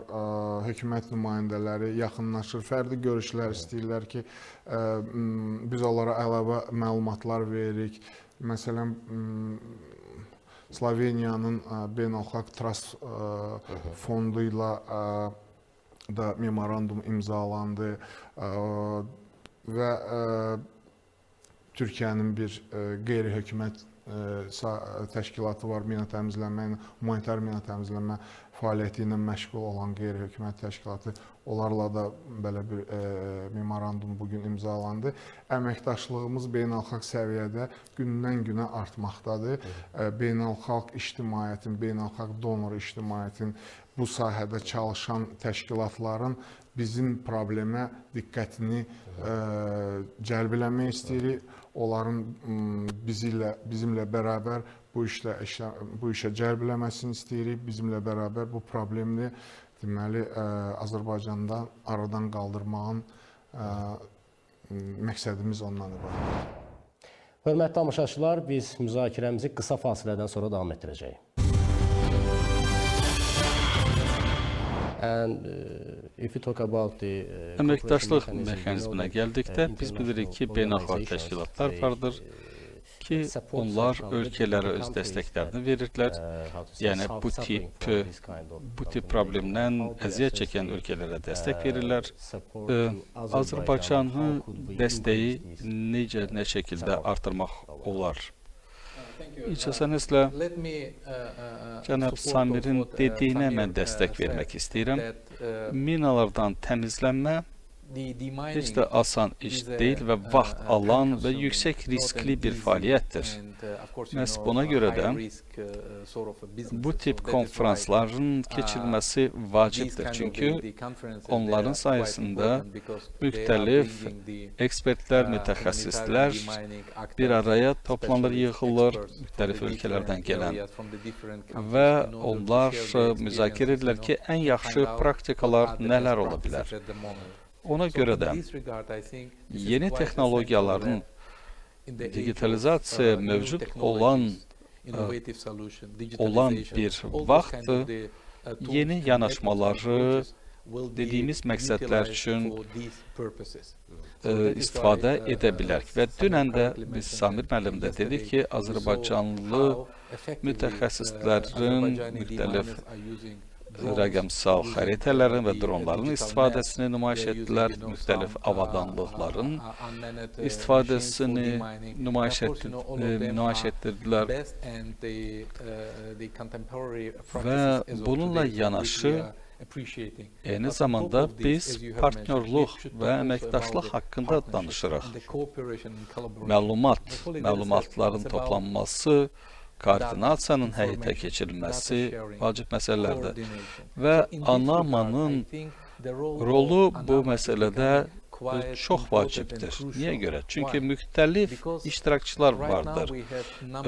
hökumət nümayəndələri yaxınlaşır, fərdi görüşlər istəyirlər ki, biz onlara əlavə məlumatlar veririk. Məsələn, Sloveniyanın Beynəlxalq Trust fondu ilə da memorandum imzalandı və Türkiyənin bir qeyri-hökumət təşkilatı var, mina təmizlənmə, humanitar mina təmizlənmə fəaliyyəti ilə məşğul olan qeyri-hökumət təşkilatı, onlarla da belə bir memorandum bugün imzalandı. Əməkdaşlığımız beynəlxalq səviyyədə gündən-günə artmaqdadır. Beynəlxalq ictimaiyyətin, beynəlxalq donor ictimaiyyətin, bu sahədə çalışan təşkilatların bizim problemə diqqətini cəlb eləmək istəyirik. Onların bizimlə bərabər bu işə cəlb eləməsini istəyirik. Bizimlə bərabər bu problemi deməli Azərbaycandan aradan qaldırmağın məqsədimiz ondan ibarətdir. Hörmətli tamaşaçılar, biz müzakirəmizi qısa fasilədən sonra davam etdirəcəyik. Əməkdaşlıq mexanizminə gəldikdə biz bilirik ki, beynəlxalq təşkilatlar vardır ki, onlar ölkələrə öz dəstəklərini verirlər. Yəni, bu tip problemdən əziyyət çəkən ölkələrə dəstək verirlər. Azərbaycanın dəstəyi nə şəkildə artırmaq olar? İcazənizlə, cənab Samirin dediyinə mən dəstək vermək istəyirəm. Minalardan təmizlənmə heç də asan iş deyil və vaxt alan və yüksək riskli bir fəaliyyətdir. Məhz buna görə də bu tip konferansların keçirilməsi vacibdir. Çünki onların sayəsində müxtəlif ekspertlər, mütəxəssislər bir araya toplanır, yığılır, müxtəlif ölkələrdən gələn və onlar müzakirə edirlər ki, ən yaxşı praktikalar nələr ola bilər. Ona görə də yeni texnologiyaların digitalizasiya mövcud olan bir vaxt yeni yanaşmaları dediyimiz məqsədlər üçün istifadə edə bilər. Və dünən də biz Samir müəllim də dedik ki, Azərbaycanlı mütəxəssislərin müxtəlif rəqəmsal xəritələrin və dronların istifadəsini nümayiş etdilər, müxtəlif avadanlıqların istifadəsini nümayiş etdirdilər və bununla yanaşı eyni zamanda biz partnyorluq və əməkdaşlıq haqqında danışırıq. Məlumatların toplanması, koordinasiyanın həyata keçirilməsi vacib məsələlərdir və ANAMA-nın rolu bu məsələdə çox vacibdir. Niyə görə? Çünki müxtəlif iştirakçılar vardır.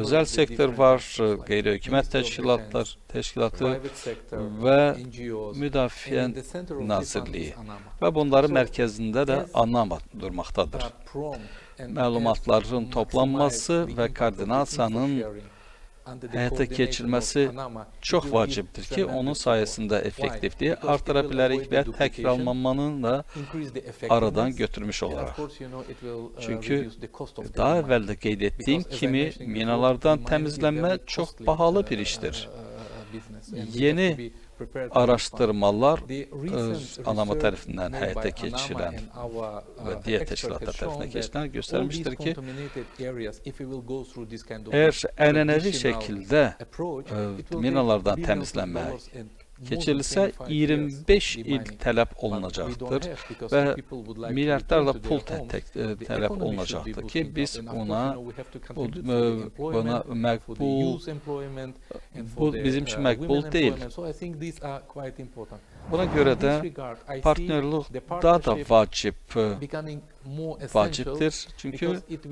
Özəl sektor var, qeyri-hökumət təşkilatı və Müdafiə Nazirliyi və bunların mərkəzində də ANAMA durmaqdadır. Məlumatların toplanması və koordinasiyanın həyata keçirilməsi çox vacibdir ki, onun sayəsində effektivliyi artıra bilərik və təkrarlanmanın da aradan götürmüş olaraq. Çünki daha əvvəl də qeyd etdiyim kimi, minalardan təmizlənmə çox bahalı bir işdir. Yeni araşdırmalar ANAMA tərəfindən həyata keçirilən və digər təşkilatlar tərəfindən keçirilən göstərmişdir ki, əgər ənənəvi şəkildə minalardan təmizlənmək keçirilsə 25 il tələb olunacaqdır və milyardlarla pul tələb olunacaqdır ki, biz buna məqbul, bu bizim üçün məqbul deyil. Buna görə də partnerluq daha da vacibdir. Çünki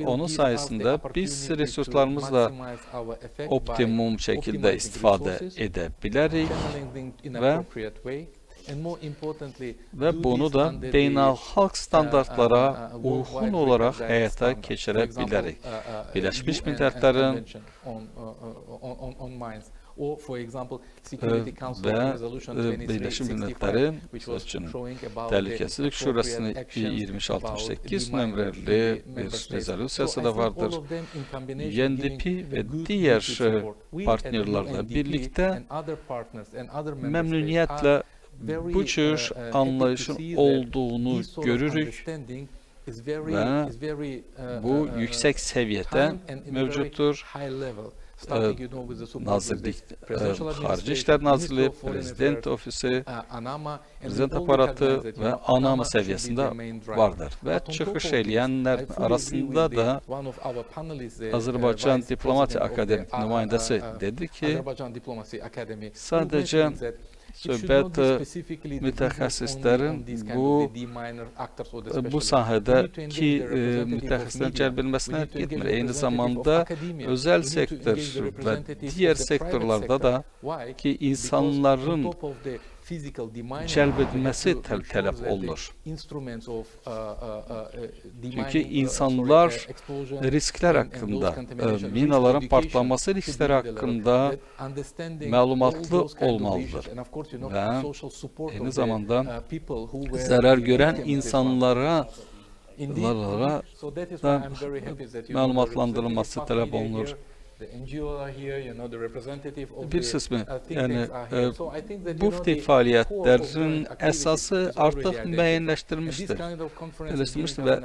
onun sayəsində biz resurslarımızla optimum şəkildə istifadə edə bilərik və bunu da beynəlxalq standartlara uyğun olaraq həyata keçirə bilərik. Birləşmiş Millətlərin və Birləşmiş Millətlərin Təhlükəsizlik Şurasının 2068 nömrəli bir rezolusiyası da vardır. UNDP və digər partnerlərlə birlikdə məmnuniyyətlə bu cür anlayışın olduğunu görürük və bu yüksək səviyyədə mövcuddur. Nazirlik, Xarici İşlər Nazirliyi, Prezident Ofisi, Prezident aparatı və ANAMA səviyyəsində vardır. Və çıxış eləyənlər arasında da Azərbaycan Diplomatiya Akademik nümayəndəsi dedi ki, sadəcə söhbət mütəxəssislərin bu sahədəki mütəxəssislərin cəlb edilməsinə getmir. Eyni zamanda özəl sektor və digər sektorlarda da ki, insanların cəlb edilməsi tələb olunur. Çünki insanlar risklər haqqında, minaların partlaması riskləri haqqında məlumatlı olmalıdır və eyni zamanda zərər görən insanlara da məlumatlandırılması tələb olunur. Bilirsiniz mi, yəni bu tip fəaliyyətlərin əsası artıq müəyyənləşdirilmişdir və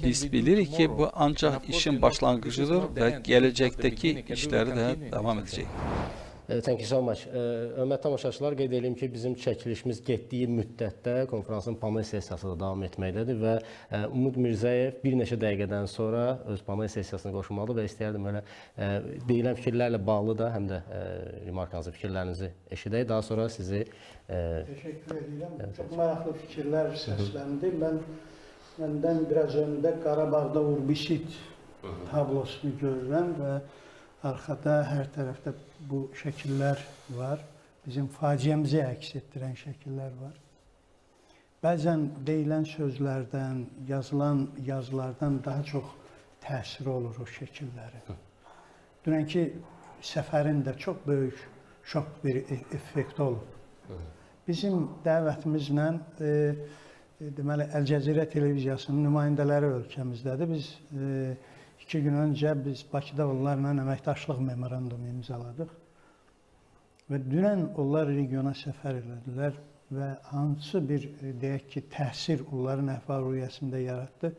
biz bilirik ki, bu ancaq işin başlanğıcıdır və gələcəkdəki işləri də davam edəcək. Thank you so much. Hörmətli tamaşaçılar, qeyd edim ki, bizim çəkilişimiz getdiyi müddətdə konferansın panel sessiyası da davam etməkdədir və Umud Mirzəyev bir neçə dəqiqədən sonra öz panel sessiyasına qoşulmalıdır və istəyərdim elə deyilən fikirlərlə bağlı da həm də remarkanızı, fikirlərinizi eşidək. Daha sonra sizi... Teşekkür edirəm. Çox maraqlı fikirlər səsləndi. Məndən biraz öndə Qarabağda urbisit tablosunu görürəm və arxada hər tərəfdə bu şəkillər var. Bizim faciəmizi əks etdirən şəkillər var. Bəzən deyilən sözlərdən, yazılan yazılardan daha çox təsiri olur o şəkillərin. Dünənki səfərin də çox böyük şok bir effekti olub. Bizim dəvətimizlə deməli Əl-Cəzirə televiziyasının nümayəndələri ölkəmizdədir. Biz 2 gün öncə biz Bakıda onlarla əməkdaşlıq memorandumu imzaladıq və dünən onlar regiona səfər elədilər və hansı bir, deyək ki, təsir onların əhval-ruhiyyəsində yaratdı,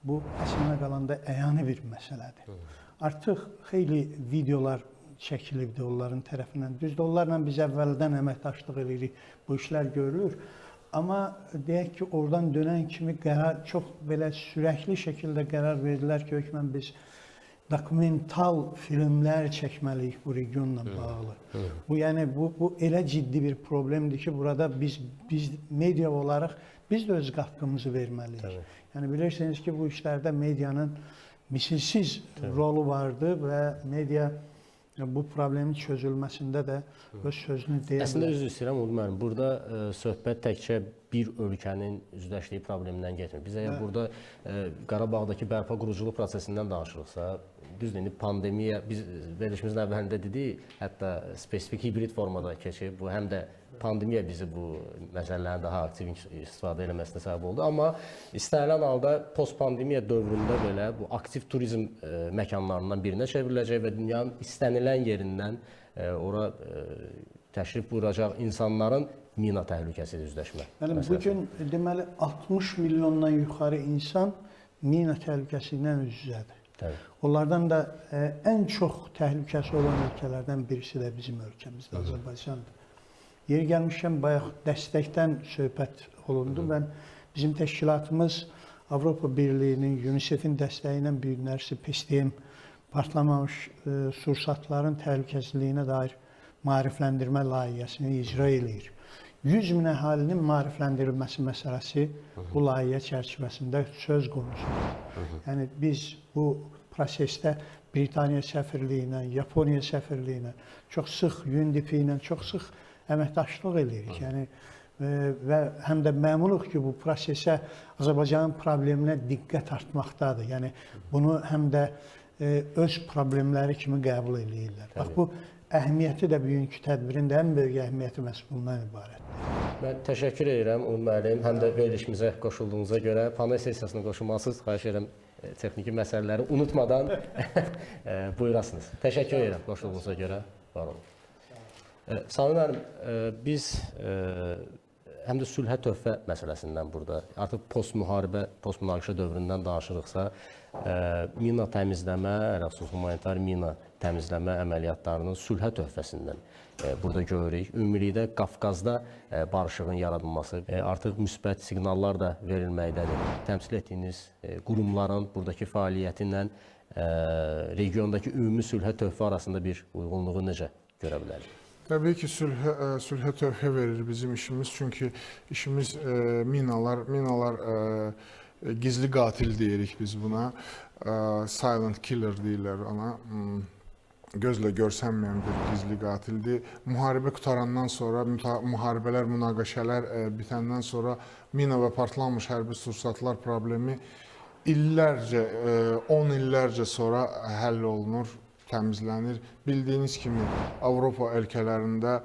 bu əslində qalanda əyani bir məsələdir. Artıq xeyli videolar çəkilibdir onların tərəfindən. Düzdür, onlarla biz əvvəldən əməkdaşlıq edirik, bu işlər görülür. Amma deyək ki, oradan dönən kimi çox belə sürəkli şəkildə qərar verdilər ki, hökmən biz dokumental filmlər çəkməliyik bu regionla bağlı. Yəni, bu elə ciddi bir problemdir ki, burada biz media olaraq biz də öz qatqımızı verməliyik. Yəni, bilirsiniz ki, bu işlərdə medianın misilsiz rolu vardı və media bu problemin çözülməsində də öz sözünü deyə bilər. Əslində, üzr istəyirəm, Umud müəllim, burada söhbət təkcə bir ölkənin üzləşdiyi problemindən getmir. Biz əgər burada Qarabağdakı bərpa quruculuq prosesindən danışırıqsa, düzdür, indi pandemiya, biz verilişimizin əvvəlində dedik, hətta spesifik hibrid formada keçib, bu həm də pandemiya bizi bu məsələlərin daha aktiv istifadə eləməsinə səbəb oldu. Amma istənilən halda post-pandemiya dövründə belə bu aktiv turizm məkanlarından birinə çevriləcək və dünyanın istənilən yerindən ora təşrif buyuracaq insanların mina təhlükəsi ilə üzləşmək. Yəni bugün deməli 60 milyondan yuxarı insan mina təhlükəsi ilə üz-üzədir. Onlardan da ən çox təhlükəsi olan ölkələrdən birisi də bizim ölkəmizdir, Azərbaycandır. Yeri gəlmişkən bayaq dəstəkdən söhbət olundu. Mən bizim təşkilatımız Avropa Birliyinin, UNICEF-in dəstəyi ilə bir günlərsi PSTM partlamamış sursatların təhlükəsizliyinə dair maarifləndirmə layihəsini icra eləyir. 100 min əhalinin maarifləndirilməsi məsələsi bu layihə çərçivəsində söz konusudur. Yəni biz bu prosesdə Britaniya səfirliyi ilə, Yaponiya səfirliyi ilə, çox sıx UNDP ilə çox sıx əməkdaşlıq edirik. Yəni və həm də məmnunuq ki, bu prosesə Azərbaycanın probleminə diqqət artmaqdadır. Yəni bunu həm də öz problemləri kimi qəbul edirlər. Bax bu əhəmiyyəti də bugünkü tədbirin də ən böyük əhəmiyyəti məhz bundan ibarətdir. Mən təşəkkür edirəm Ulu müəllim, həm də verilişimizə qoşulduğunuza görə, panel sessiyasına qoşulmalısınız. Xahiş edirəm texniki məsələləri unutmadan buyurasınız. Təşəkkür edirəm qoşulduğunuza görə. Var olun. Sami müəllim, biz həm də sülhə töhfə məsələsindən burada, artıq post-müharibə, post-münaqişə dövründən danışırıqsa, mina təmizləmə, əlhəsus humanitar mina təmizləmə əməliyyatlarının sülhə töhfəsindən burada görürük. Ümumilikdə Qafqazda barışığın yaradılması, artıq müsbət siqnallar da verilməkdədir. Təmsil etdiyiniz qurumların buradakı fəaliyyəti ilə regiondakı ümumi sülhə töhfə arasında bir uyğunluğu necə görə bilərik? Təbii ki, sülhə töhfə verir bizim işimiz. Çünki işimiz minalar gizli qatil deyirik biz buna. Silent killer deyirlər ona. Gözlə görsənməyən bir gizli qatildir. Müharibə qutarandan sonra, müharibələr, münaqişələr bitəndən sonra mina və partlanmış hərbi sursatlar problemi illərcə, 10 illərcə sonra həll olunur, təmizlənir. Bildiyiniz kimi Avropa ölkələrində,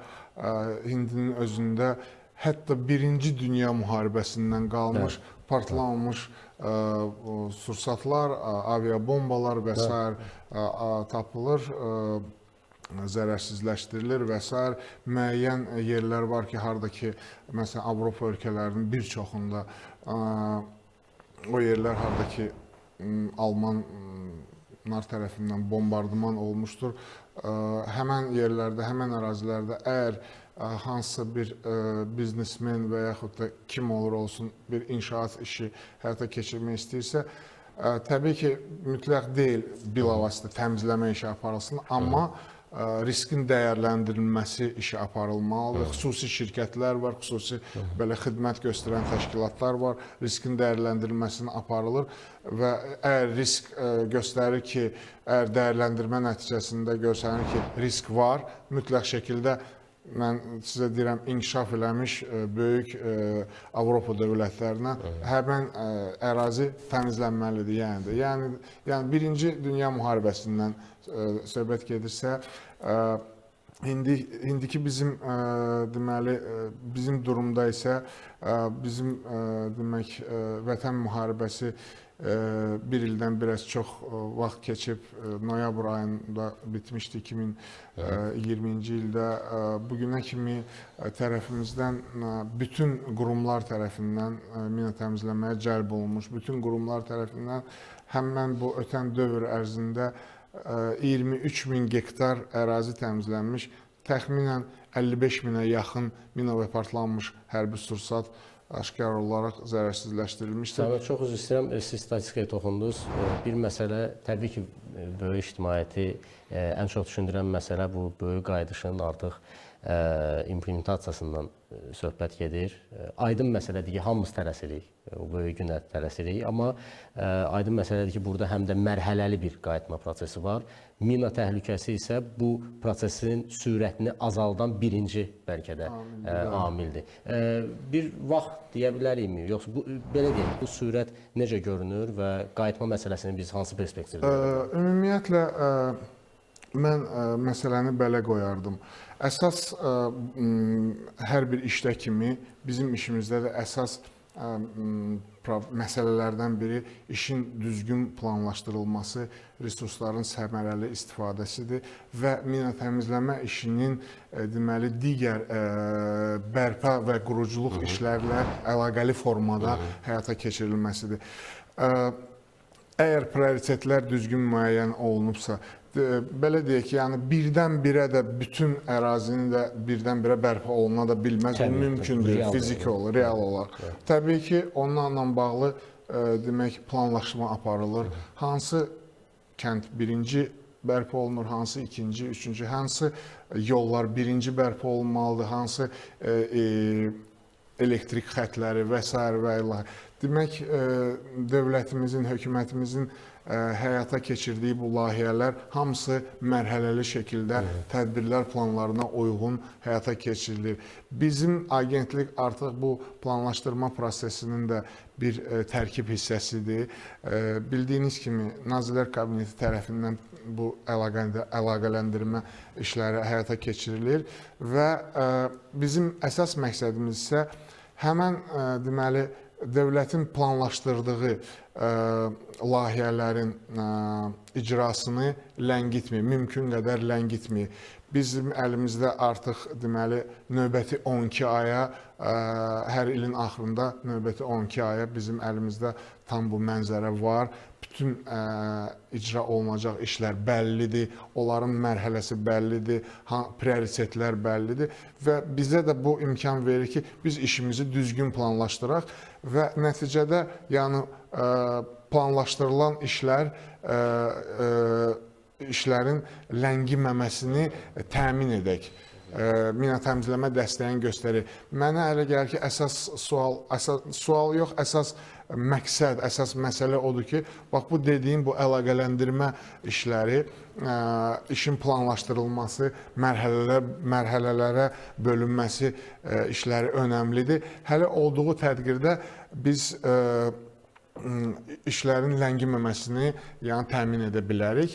Hindinin özündə hətta 1-ci Dünya müharibəsindən qalmış, partlanmış sursatlar, aviabombalar və s. tapılır, zərərsizləşdirilir və s. Müəyyən yerlər var ki, haradakı, məsələn, Avropa ölkələrinin bir çoxunda o yerlər haradakı Almanlar tərəfindən bombardıman olmuşdur. Həmən yerlərdə, həmən ərazilərdə əgər hansısa bir biznesmen və yaxud da kim olur olsun bir inşaat işi həyata keçirmək istəyirsə, təbii ki, mütləq deyil bilavasitə təmizləmə işi aparılsın, amma riskin dəyərləndirilməsi işi aparılmalıdır. Xüsusi şirkətlər var, xüsusi belə xidmət göstərən təşkilatlar var, riskin dəyərləndirilməsini aparılır və əgər risk göstərir ki, əgər dəyərləndirmə nəticəsində göstərir ki, risk var, mütləq şəkildə mən sizə deyirəm, inkişaf eləmiş böyük Avropa dövlətlərinə həmən ərazi təmizlənməlidir. Yəni, 1-ci Dünya müharibəsindən söhbət gedirsə, indiki bizim deməli, bizim durumda isə bizim demək, vətən müharibəsi bir ildən biraz çox vaxt keçib, noyabr ayında bitmişdi 2020-ci ildə. Bugünə kimi tərəfimizdən bütün qurumlar tərəfindən mina təmizləməyə cəlb olunmuş, bütün qurumlar tərəfindən həmən bu ötən dövr ərzində 23 min gektar ərazi təmizlənmiş, təxminən 55 minə yaxın mina və partlanmış hərbi sursat aşkar olaraq zərərsizləşdirilmişdir. Səbəb çox üzr istəyirəm, siz statistikaya toxundunuz. Bir məsələ, təbii ki, böyük ictimaiyyəti ən çox düşündürən məsələ bu böyük qayıdışın artıq implementasiyasından söhbət gedir. Aydın məsələdir ki, hamımız tələsirik, o böyük günə tələsirik, amma aydın məsələdir ki, burada həm də mərhələli bir qayıtma prosesi var. Mina təhlükəsi isə bu prosesin sürətini azaldan birinci bəlkə də amildir. Bir vaxt deyə bilərikmi? Yoxsa belə deyək, bu sürət necə görünür və qayıtma məsələsini biz hansı perspektivdə? Ümumiyyətlə, mən məsələni belə qoyardım. Əsas hər bir işdə kimi bizim işimizdə də əsas məsələlərdən biri işin düzgün planlaşdırılması, resursların səmərəli istifadəsidir və mina təmizləmə işinin deməli digər bərpa və quruculuq işlərlə əlaqəli formada həyata keçirilməsidir. Əgər prioritetlər düzgün müəyyən olunubsa, belə deyək ki, yəni birdən-birə də bütün ərazini də birdən-birə bərpa oluna da bilməz. Bu mümkündür, fiziki olur, real olaraq. Təbii ki, onlarla bağlı demək planlaşma aparılır. Hansı kənd birinci bərpa olunur, hansı ikinci, üçüncü, hansı yollar birinci bərpa olunmalıdır, hansı elektrik xətləri və s. və ilə. Demək, dövlətimizin, hökumətimizin həyata keçirdiyi bu layihələr hamısı mərhələli şəkildə tədbirlər planlarına uyğun həyata keçirilir. Bizim agentlik artıq bu planlaşdırma prosesinin də bir tərkib hissəsidir. Bildiyiniz kimi, Nazirlər Kabineti tərəfindən bu əlaqələndirmə işləri həyata keçirilir və bizim əsas məqsədimiz isə həmən deməli, dövlətin planlaşdırdığı layihələrin icrasını ləngitmir, mümkün qədər ləngitmir. Bizim əlimizdə artıq deməli növbəti 12 aya, hər ilin axırında növbəti 12 aya bizim əlimizdə tam bu mənzərə var. Bütün icra olunacaq işlər bəllidir, onların mərhələsi bəllidir, prioritetlər bəllidir və bizə də bu imkan verir ki, biz işimizi düzgün planlaşdıraq və nəticədə yəni planlaşdırılan işlərin ləngiməməsini təmin edək. Mina təmizləmə dəstəyini göstərir. Mənə elə gəlir ki, əsas sual yox, əsas məqsəd, əsas məsələ odur ki, bax bu dediyim bu əlaqələndirmə işləri, işin planlaşdırılması, mərhələlərə bölünməsi işləri önəmlidir. Hələ olduğu təqdirdə biz işlərin ləngiməməsini yəni təmin edə bilərik.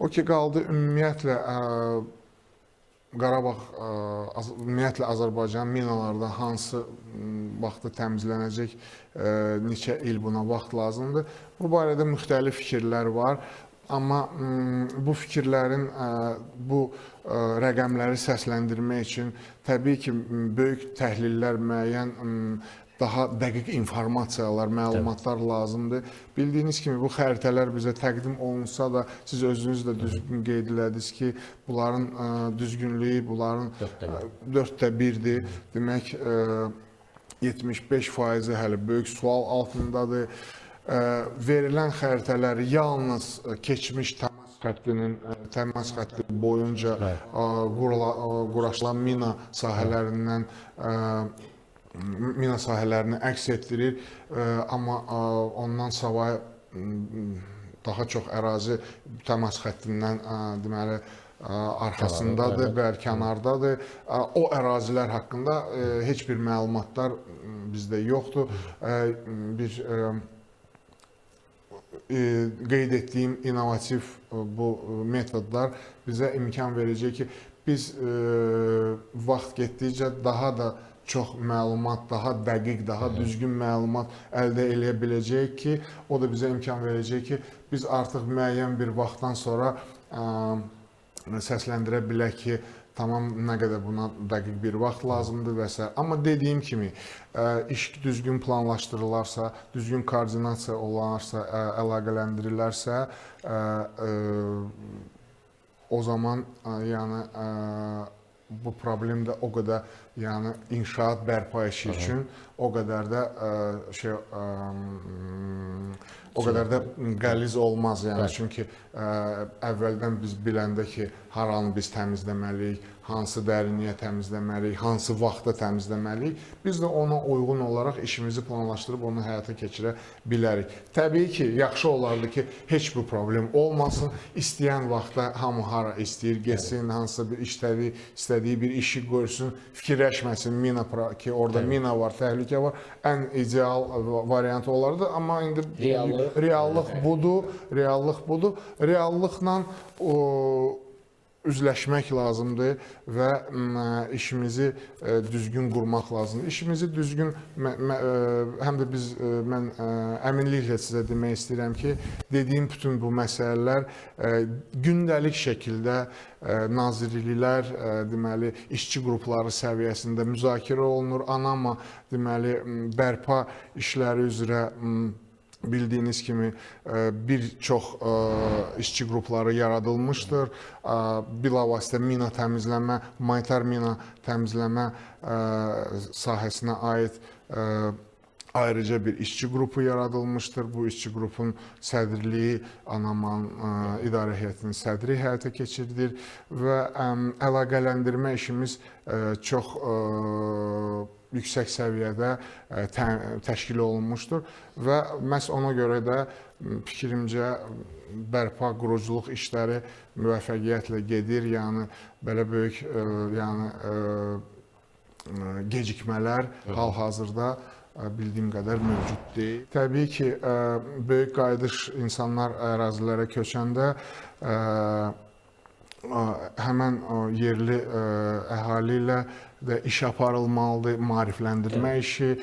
O ki, qaldı ümumiyyətlə Qarabağ, ümumiyyətlə Azərbaycan minalardan hansı vaxtda təmizlənəcək, neçə il buna vaxt lazımdır. Bu barədə müxtəlif fikirlər var. Amma bu fikirlərin, bu rəqəmləri səsləndirmək üçün təbii ki, böyük təhlillər, müəyyən daha dəqiq informasiyalar, məlumatlar lazımdır. Bildiyiniz kimi bu xəritələr bizə təqdim olunsa da, siz özünüz də düzgün qeyd elədiniz ki, bunların düzgünlüyü, bunların 1/4-dir. Demək, 75% hələ böyük sual altındadır. Verilən xəritələr yalnız keçmiş təmas xətti boyunca quraşılan mina sahələrindən mina sahələrini əks etdirir, amma ondan savayı daha çox ərazi təmas xəttindən deməli arxasındadır, bəli kənardadır. O ərazilər haqqında heç bir məlumatlar bizdə yoxdur. Bir qeyd etdiyim innovativ bu metodlar bizə imkan verəcək ki, biz vaxt getdikcə daha da çox məlumat, daha dəqiq, daha düzgün məlumat əldə eləyə biləcəyik ki, o da bizə imkan verəcək ki, biz artıq müəyyən bir vaxtdan sonra səsləndirə bilək ki, tamam, nə qədər buna dəqiq bir vaxt lazımdır və s. Amma dediyim kimi, iş düzgün planlaşdırılarsa, düzgün koordinasiya olunarsa, əlaqələndirilərsə, o zaman yəni bu problem də o qədər yəni inşaat bərpa işi üçün o qədər də o qədər də qəliz olmaz yəni çünki əvvəldən biz biləndə ki, haranı biz təmizləməliyik, hansı dərinliyə təmizləməliyik, hansı vaxtda təmizləməliyik, biz də ona uyğun olaraq işimizi planlaşdırıb onu həyata keçirə bilərik. Təbii ki, yaxşı olardı ki, heç bir problem olmasın, istəyən vaxtda hamı hara istəyir, getsin, hansısa bir istədiyi bir işi görsün, fikirləşməsin mina ki, orada mina var, təhlükə var, ən ideal variantı olardı, amma indi reallıq budur. Reallıqla üzləşmək lazımdır və işimizi düzgün qurmaq lazımdır. İşimizi düzgün, həm də mən əminliklə sizə demək istəyirəm ki, dediyim bütün bu məsələlər gündəlik şəkildə nazirliklər, deməli, işçi qrupları səviyyəsində müzakirə olunur. ANAMA, deməli, bərpa işləri üzrə bildiyiniz kimi bir çox işçi qrupları yaradılmışdır. Bilavasitə mina təmizləmə, humanitar mina təmizləmə sahəsinə aid ayrıca bir işçi qrupu yaradılmışdır. Bu işçi qrupun sədrliyi ANAMA-nın idarə heyətinin sədri həyata keçirilir və əlaqələndirmə işimiz çox yüksək səviyyədə təşkil olunmuşdur və məhz ona görə də fikrimcə bərpa, quruculuq işləri müvəffəqiyyətlə gedir. Yəni belə böyük gecikmələr hal-hazırda bildiyim qədər mövcud deyil. Təbii ki, böyük qayıdış insanlar ərazilərə köçəndə həmən yerli əhali ilə də iş aparılmalıdır, maarifləndirmə işi.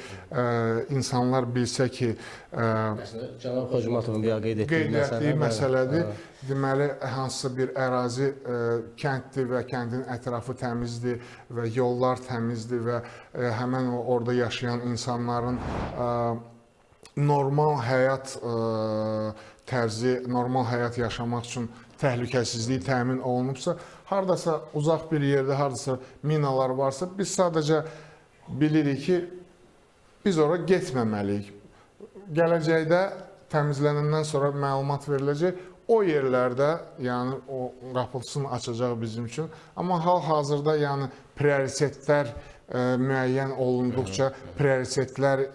İnsanlar bilsə ki, Cənab Xocumatovun bir qeyd etdiyi məsələdir. Deməli, hansısa bir ərazi kənddir və kəndin ətrafı təmizdir və yollar təmizdir və həmən orada yaşayan insanların normal həyat tərzi, normal həyat yaşamaq üçün təhlükəsizlik təmin olunubsa, haradasa uzaq bir yerdə, haradasa minalar varsa, biz sadəcə bilirik ki, biz ora getməməliyik. Gələcəkdə təmizlənəndən sonra məlumat veriləcək. O yerlərdə, yəni o qapısını açacaq bizim üçün. Amma hal-hazırda yəni prioritetlər müəyyən olunduqca prioritetlər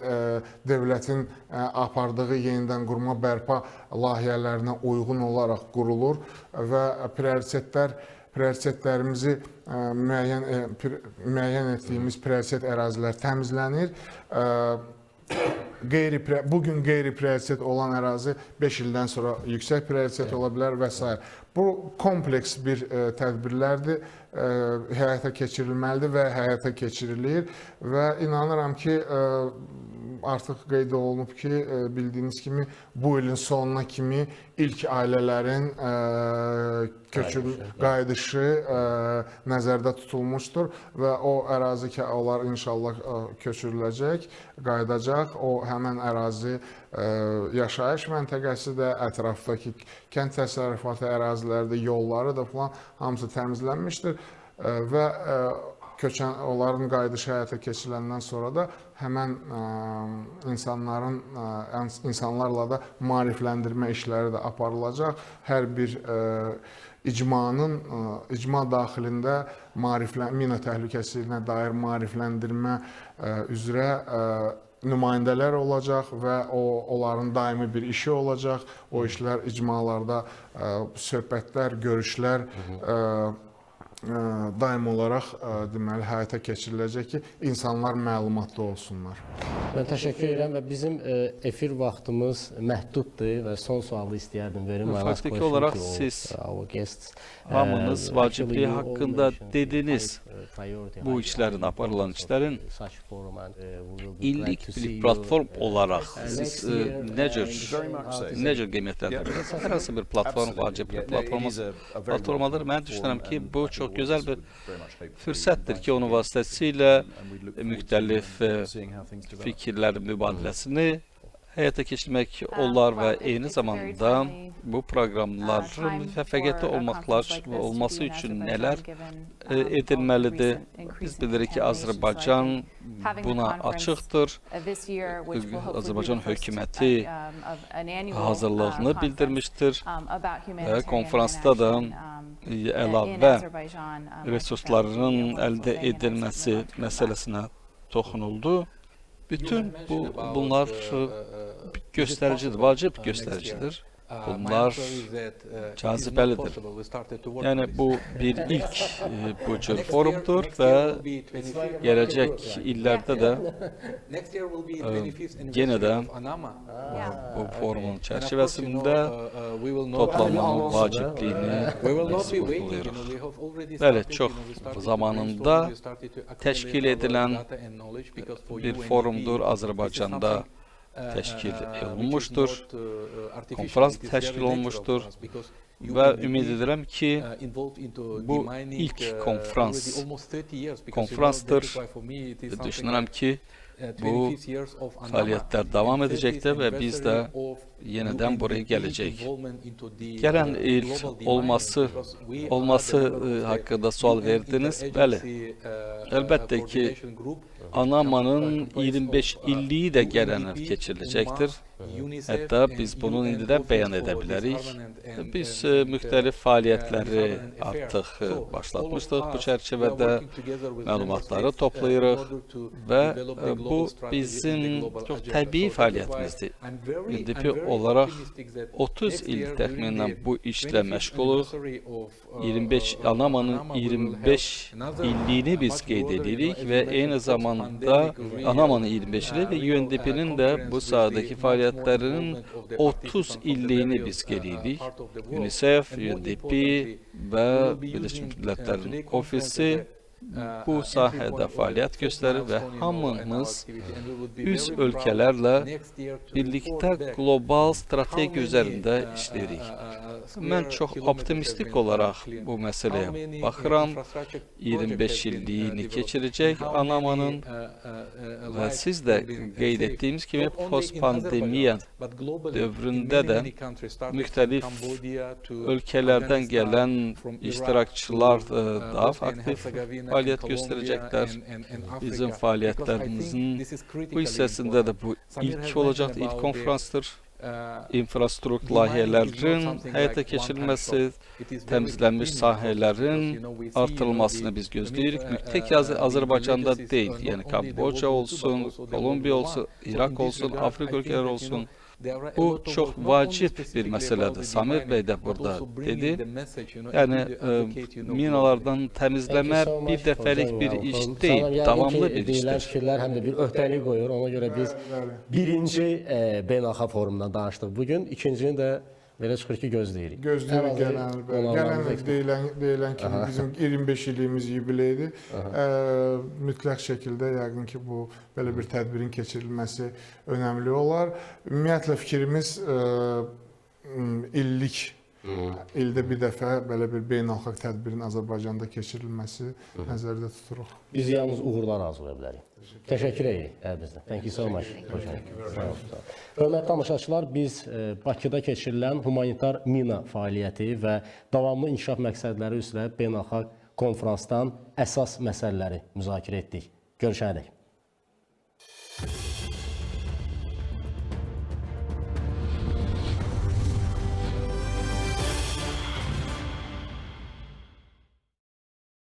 dövlətin apardığı yenidən qurma bərpa layihələrinə uyğun olaraq qurulur və prioritetlərimizi müəyyən etdiyimiz prioritet ərazilər təmizlənir. Bugün qeyri-prioritet olan ərazi 5 ildən sonra yüksək prioritet ola bilər və s. Bu kompleks bir tədbirlərdir, həyata keçirilməlidir və həyata keçirilir və inanıram ki, artıq qeyd olunub ki, bildiyiniz kimi bu ilin sonuna kimi ilk ailələrin qayıdışı nəzərdə tutulmuşdur və o ərazi ki, onlar inşallah köçürüləcək, qayıdacaq. O həmən ərazi yaşayış məntəqəsi də, ətrafdakı kənd təsərrüfatı ərazilərdə, yolları da falan hamısı təmizlənmişdir və onların qayıdışı həyata keçiriləndən sonra da həmən insanlarla da maarifləndirmə işləri də aparılacaq. Hər bir icma daxilində mina təhlükəsizliyinə dair maarifləndirmə üzrə nümayəndələr olacaq və onların daimi bir işi olacaq. O işlər icmalarda söhbətlər, görüşlər daim olaraq deməli həyata keçiriləcək ki, insanlar məlumatlı olsunlar. Mən təşəkkür edirəm və bizim efir vaxtımız məhduddur və son sualı istəyərdim verim. Faktiki olaraq siz hamınız vaciblik haqqında dediniz. Bu işlərin, aparılan işlərin illik bir platform olaraq siz necə qiymətləndirirsiniz? Hər hansı bir platform vacib bir platformadır. Mən düşünürəm ki, bu çox gözəl bir fürsətdir ki, onun vasitəsilə müxtəlif fikirlərin mübadiləsini həyata keçirmək olar və eyni zamanda bu proqramların müvəffəqiyyətli olması üçün nələr edilməlidir? Biz bilirik ki, Azərbaycan buna açıqdır. Azərbaycan hökuməti hazırlığını bildirmişdir və konferansda da əlavə resurslarının əldə edilməsi məsələsinə toxunuldu. Bütün bunlar göstəricidir, vacib göstəricidir. bunlar cazibəlidir. Yəni bu bir ilk bu cür forumdur və gələcək illərdə də yenə də bu forumun çərçivəsində toplanmanın vacibliyini biz vurğulayırıq. Bəli, çox zamanında təşkil edilən bir forumdur, Azərbaycanda təşkil olunmuşdur, konferans təşkil olunmuşdur və ümid edirəm ki, bu ilk konferansdır. Düşünürəm ki, bu fəaliyyətlər davam edəcəkdir və biz də yenidən buraya gələcəyik. Gələn il olması haqqında sual verdiniz. Bəli, əlbəttə ki, ANAMA-nın 25 illiyi də gələn il keçiriləcəkdir. Hətta biz bunu indi də bəyan edə bilərik. Biz müxtəlif fəaliyyətləri artıq başlatmışdıq bu çərçivədə, məlumatları toplayırıq və bu bizim çox təbii fəaliyyətimizdir. UNDP olaraq 30 il təxminən bu işlə məşğuluq. ANAMA-nın 25 illiyini biz qeyd edirik və eyni zamanda ANAMA-nın 25 ili və UNDP-nin də bu sahədəki fəaliyyətlərinin 30 illiyini biz qeyd edirik. UNICEF, UNDP və Birləşmiş Millətlərin ofisi bu sahədə fəaliyyət göstərir və hamımız üz ölkələrlə birlikdə qlobal strategiya üzərində işləyirik. Mən çox optimistik olaraq bu məsələyə baxıram. 25 illiyini keçirəcək ANAMA-nın və siz də qeyd etdiyimiz kimi post-pandemiya dövründə də müxtəlif ölkələrdən gələn iştirakçılar daha aktiv fəaliyyət göstərəcəklər. Bizim fəaliyyətlərimizin bu hissəsində də bu ilk olacaq, ilk konferansdır. İnfrastruktur layihələrinin həyata keçirilməsi, təmizlənmiş sahələrin artırılmasını biz gözləyirik. Tək Azərbaycanda deyil, yəni Kamboca olsun, Kolumbiya olsun, İraq olsun, Afrika ölkələri olsun. Bu çox vacib bir məsələdir. Samir bəy də burada dedi. Yəni, minalardan təmizləmə bir dəfəlik bir iş deyil, davamlı bir işdir. Fikirlər həm də bir öhdəlik qoyur. Ona görə biz birinci beynəlxalq forumdan danışdıq bugün. İkincini də belə çıxır ki, gözləyirik. Gözləyirik gələn deyilən kimi bizim 25 illiyimiz yubileydir. Mütləq şəkildə yəqin ki, bu belə bir tədbirin keçirilməsi önəmli olar. Ümumiyyətlə fikrimiz ildə bir dəfə belə bir beynəlxalq tədbirin Azərbaycanda keçirilməsi nəzərdə tuturuq. Biz yalnız uğurlar arzulaya bilərik. Təşəkkür edirik əlinizdən. Thank you so much. Hörmətli tamaşaçılar, biz Bakıda keçirilən humanitar mina fəaliyyəti və davamlı inkişaf məqsədləri üzrə beynəlxalq konferansdan əsas məsələləri müzakirə etdik. Görüşənədək.